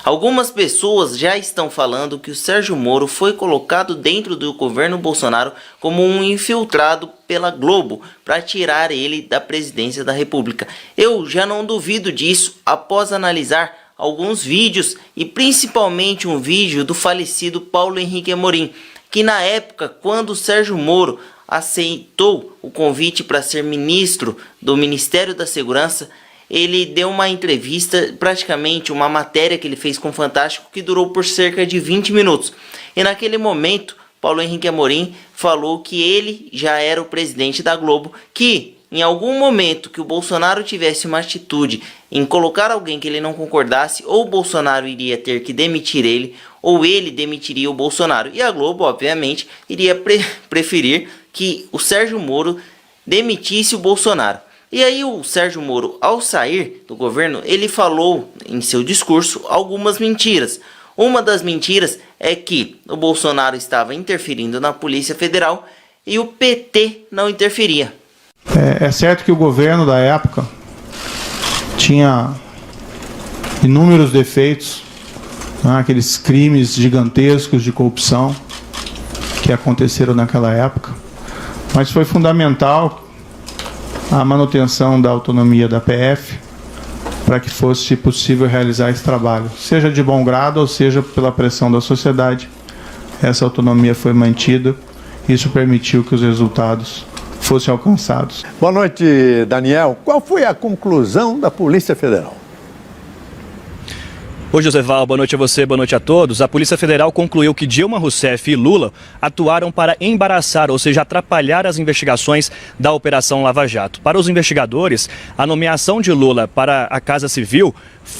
Algumas pessoas já estão falando que o Sérgio Moro foi colocado dentro do governo Bolsonaro como um infiltrado pela Globo para tirar ele da presidência da República. Eu já não duvido disso após analisar alguns vídeos e principalmente um vídeo do falecido Paulo Henrique Amorim, que na época, quando o Sérgio Moro aceitou o convite para ser ministro do Ministério da Segurança, ele deu uma entrevista, praticamente uma matéria que ele fez com o Fantástico, que durou por cerca de 20 minutos. E naquele momento, Paulo Henrique Amorim falou que ele já era o presidente da Globo, que em algum momento que o Bolsonaro tivesse uma atitude em colocar alguém que ele não concordasse, ou o Bolsonaro iria ter que demitir ele, ou ele demitiria o Bolsonaro. E a Globo, obviamente, iria preferir que o Sérgio Moro demitisse o Bolsonaro. E aí o Sérgio Moro, ao sair do governo, ele falou em seu discurso algumas mentiras. Uma das mentiras é que o Bolsonaro estava interferindo na Polícia Federal e o PT não interferia. É certo que o governo da época tinha inúmeros defeitos, aqueles crimes gigantescos de corrupção que aconteceram naquela época, mas foi fundamental a manutenção da autonomia da PF para que fosse possível realizar esse trabalho, seja de bom grado ou seja pela pressão da sociedade. Essa autonomia foi mantida, isso permitiu que os resultados fossem alcançados. Boa noite, Daniel. Qual foi a conclusão da Polícia Federal? Oi, Joseval, boa noite a você, boa noite a todos. A Polícia Federal concluiu que Dilma Rousseff e Lula atuaram para embaraçar, ou seja, atrapalhar as investigações da Operação Lava Jato. Para os investigadores, a nomeação de Lula para a Casa Civil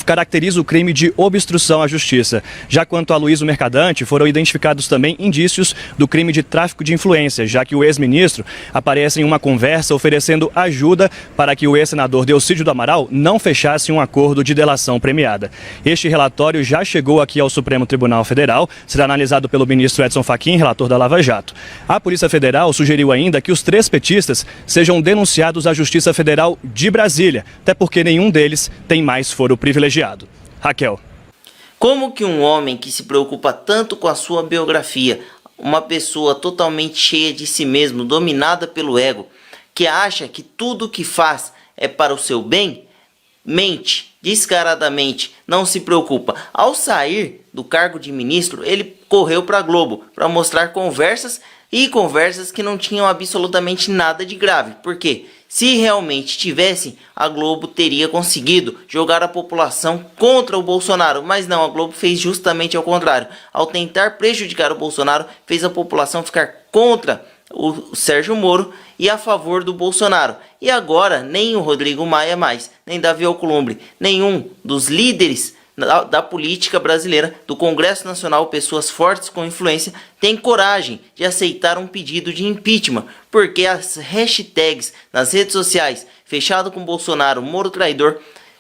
caracteriza o crime de obstrução à justiça. Já quanto a Luiz Mercadante, foram identificados também indícios do crime de tráfico de influência, já que o ex-ministro aparece em uma conversa oferecendo ajuda para que o ex-senador Delcídio do Amaral não fechasse um acordo de delação premiada. Este relatório já chegou aqui ao Supremo Tribunal Federal, será analisado pelo ministro Edson Fachin, relator da Lava Jato. A Polícia Federal sugeriu ainda que os 3 petistas sejam denunciados à Justiça Federal de Brasília, até porque nenhum deles tem mais foro privilegiado. Raquel. Como que um homem que se preocupa tanto com a sua biografia, uma pessoa totalmente cheia de si mesmo, dominada pelo ego, que acha que tudo que faz é para o seu bem, mente descaradamente, não se preocupa. Ao sair do cargo de ministro, ele correu para a Globo para mostrar conversas que não tinham absolutamente nada de grave. Por quê? Se realmente tivesse, a Globo teria conseguido jogar a população contra o Bolsonaro, mas não, a Globo fez justamente ao contrário. Ao tentar prejudicar o Bolsonaro, fez a população ficar contra o Sérgio Moro e a favor do Bolsonaro. E agora, nem o Rodrigo Maia mais, nem Davi Alcolumbre, nenhum dos líderes da política brasileira, do Congresso Nacional, pessoas fortes com influência, tem coragem de aceitar um pedido de impeachment, porque as hashtags nas redes sociais, fechado com Bolsonaro, Moro traidor,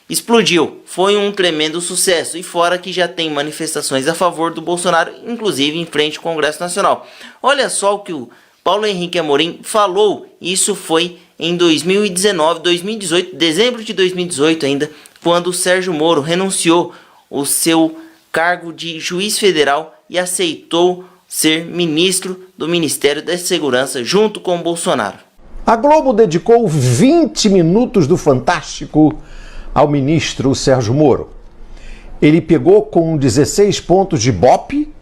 explodiu. Foi um tremendo sucesso, e fora que já tem manifestações a favor do Bolsonaro, inclusive em frente ao Congresso Nacional. Olha só o que o Paulo Henrique Amorim falou, isso foi em 2018, dezembro de 2018 ainda, quando o Sérgio Moro renunciou o seu cargo de juiz federal e aceitou ser ministro do Ministério da Segurança junto com o Bolsonaro. A Globo dedicou 20 minutos do Fantástico ao ministro Sérgio Moro. Ele pegou com 16 pontos de Ibope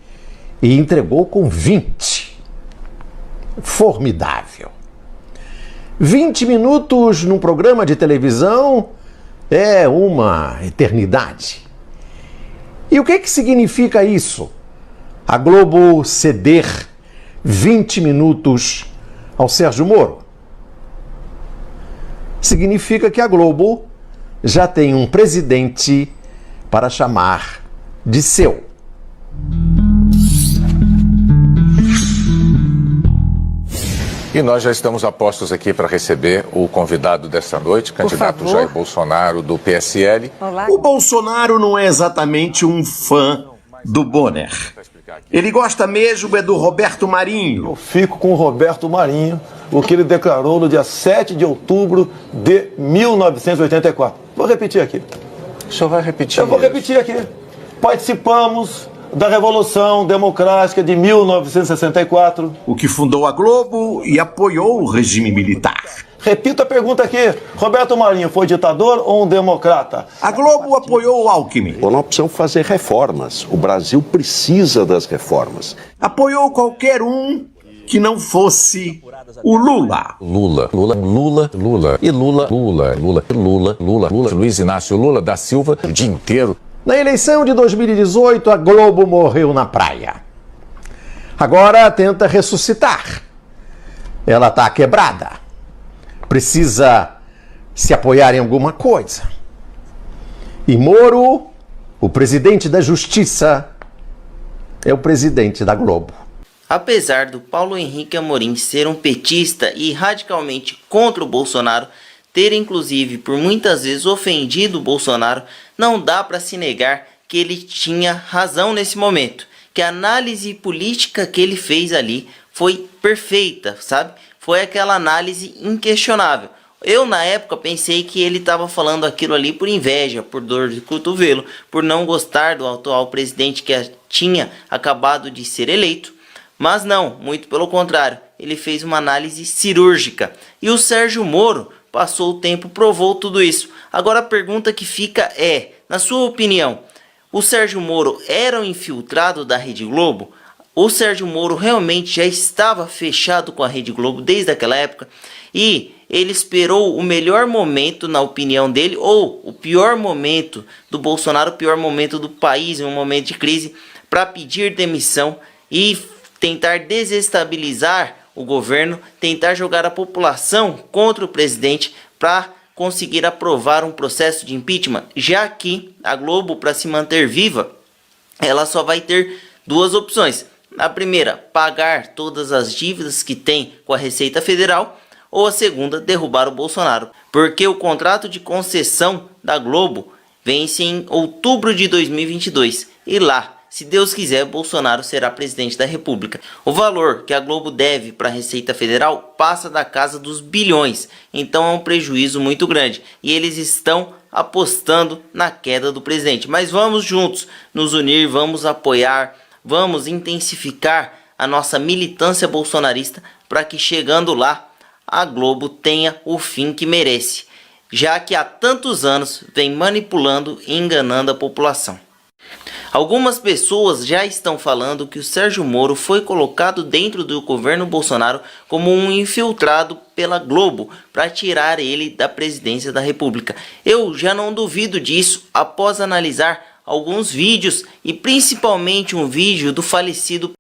e entregou com 20. Formidável. 20 minutos num programa de televisão é uma eternidade. E o que significa isso? A Globo ceder 20 minutos ao Sérgio Moro? Significa que a Globo já tem um presidente para chamar de seu. E nós já estamos a postos aqui para receber o convidado desta noite, candidato Jair Bolsonaro, do PSL. Olá. O Bolsonaro não é exatamente um fã do Bonner. Ele gosta mesmo é do Roberto Marinho. Eu fico com o Roberto Marinho, o que ele declarou no dia 7 de outubro de 1984. Vou repetir aqui. O senhor vai repetir? Eu vou repetir aqui. Participamos da Revolução Democrática de 1964. O que fundou a Globo e apoiou o regime militar. Repito a pergunta aqui. Roberto Marinho foi ditador ou um democrata? A Globo apoiou o Alckmin. Bom, nós precisamos fazer reformas. O Brasil precisa das reformas. Apoiou qualquer um que não fosse o Lula. Lula. E Lula. Luiz Inácio Lula da Silva o dia inteiro. Na eleição de 2018, a Globo morreu na praia. Agora tenta ressuscitar. Ela está quebrada. Precisa se apoiar em alguma coisa. E Moro, o presidente da Justiça, é o presidente da Globo. Apesar do Paulo Henrique Amorim ser um petista e radicalmente contra o Bolsonaro, ter inclusive por muitas vezes ofendido o Bolsonaro, não dá para se negar que ele tinha razão nesse momento, que a análise política que ele fez ali foi perfeita, sabe? Foi aquela análise inquestionável. Eu na época pensei que ele estava falando aquilo ali por inveja, por dor de cotovelo, por não gostar do atual presidente que tinha acabado de ser eleito. Mas não, muito pelo contrário, ele fez uma análise cirúrgica. E o Sérgio Moro passou o tempo, provou tudo isso. Agora a pergunta que fica é, na sua opinião, o Sérgio Moro era um infiltrado da Rede Globo? O Sérgio Moro realmente já estava fechado com a Rede Globo desde aquela época? E ele esperou o melhor momento, na opinião dele, ou o pior momento do Bolsonaro, o pior momento do país, em um momento de crise, para pedir demissão e tentar desestabilizar o governo, tentar jogar a população contra o presidente para conseguir aprovar um processo de impeachment, já que a Globo, para se manter viva, ela só vai ter duas opções. A primeira, pagar todas as dívidas que tem com a Receita Federal, ou a segunda, derrubar o Bolsonaro, porque o contrato de concessão da Globo vence em outubro de 2022 e lá, se Deus quiser, Bolsonaro será presidente da República. O valor que a Globo deve para a Receita Federal passa da casa dos bilhões, então é um prejuízo muito grande e eles estão apostando na queda do presidente. Mas vamos juntos nos unir, vamos apoiar, vamos intensificar a nossa militância bolsonarista para que chegando lá a Globo tenha o fim que merece, já que há tantos anos vem manipulando e enganando a população. Algumas pessoas já estão falando que o Sérgio Moro foi colocado dentro do governo Bolsonaro como um infiltrado pela Globo para tirar ele da presidência da República. Eu já não duvido disso após analisar alguns vídeos e principalmente um vídeo do falecido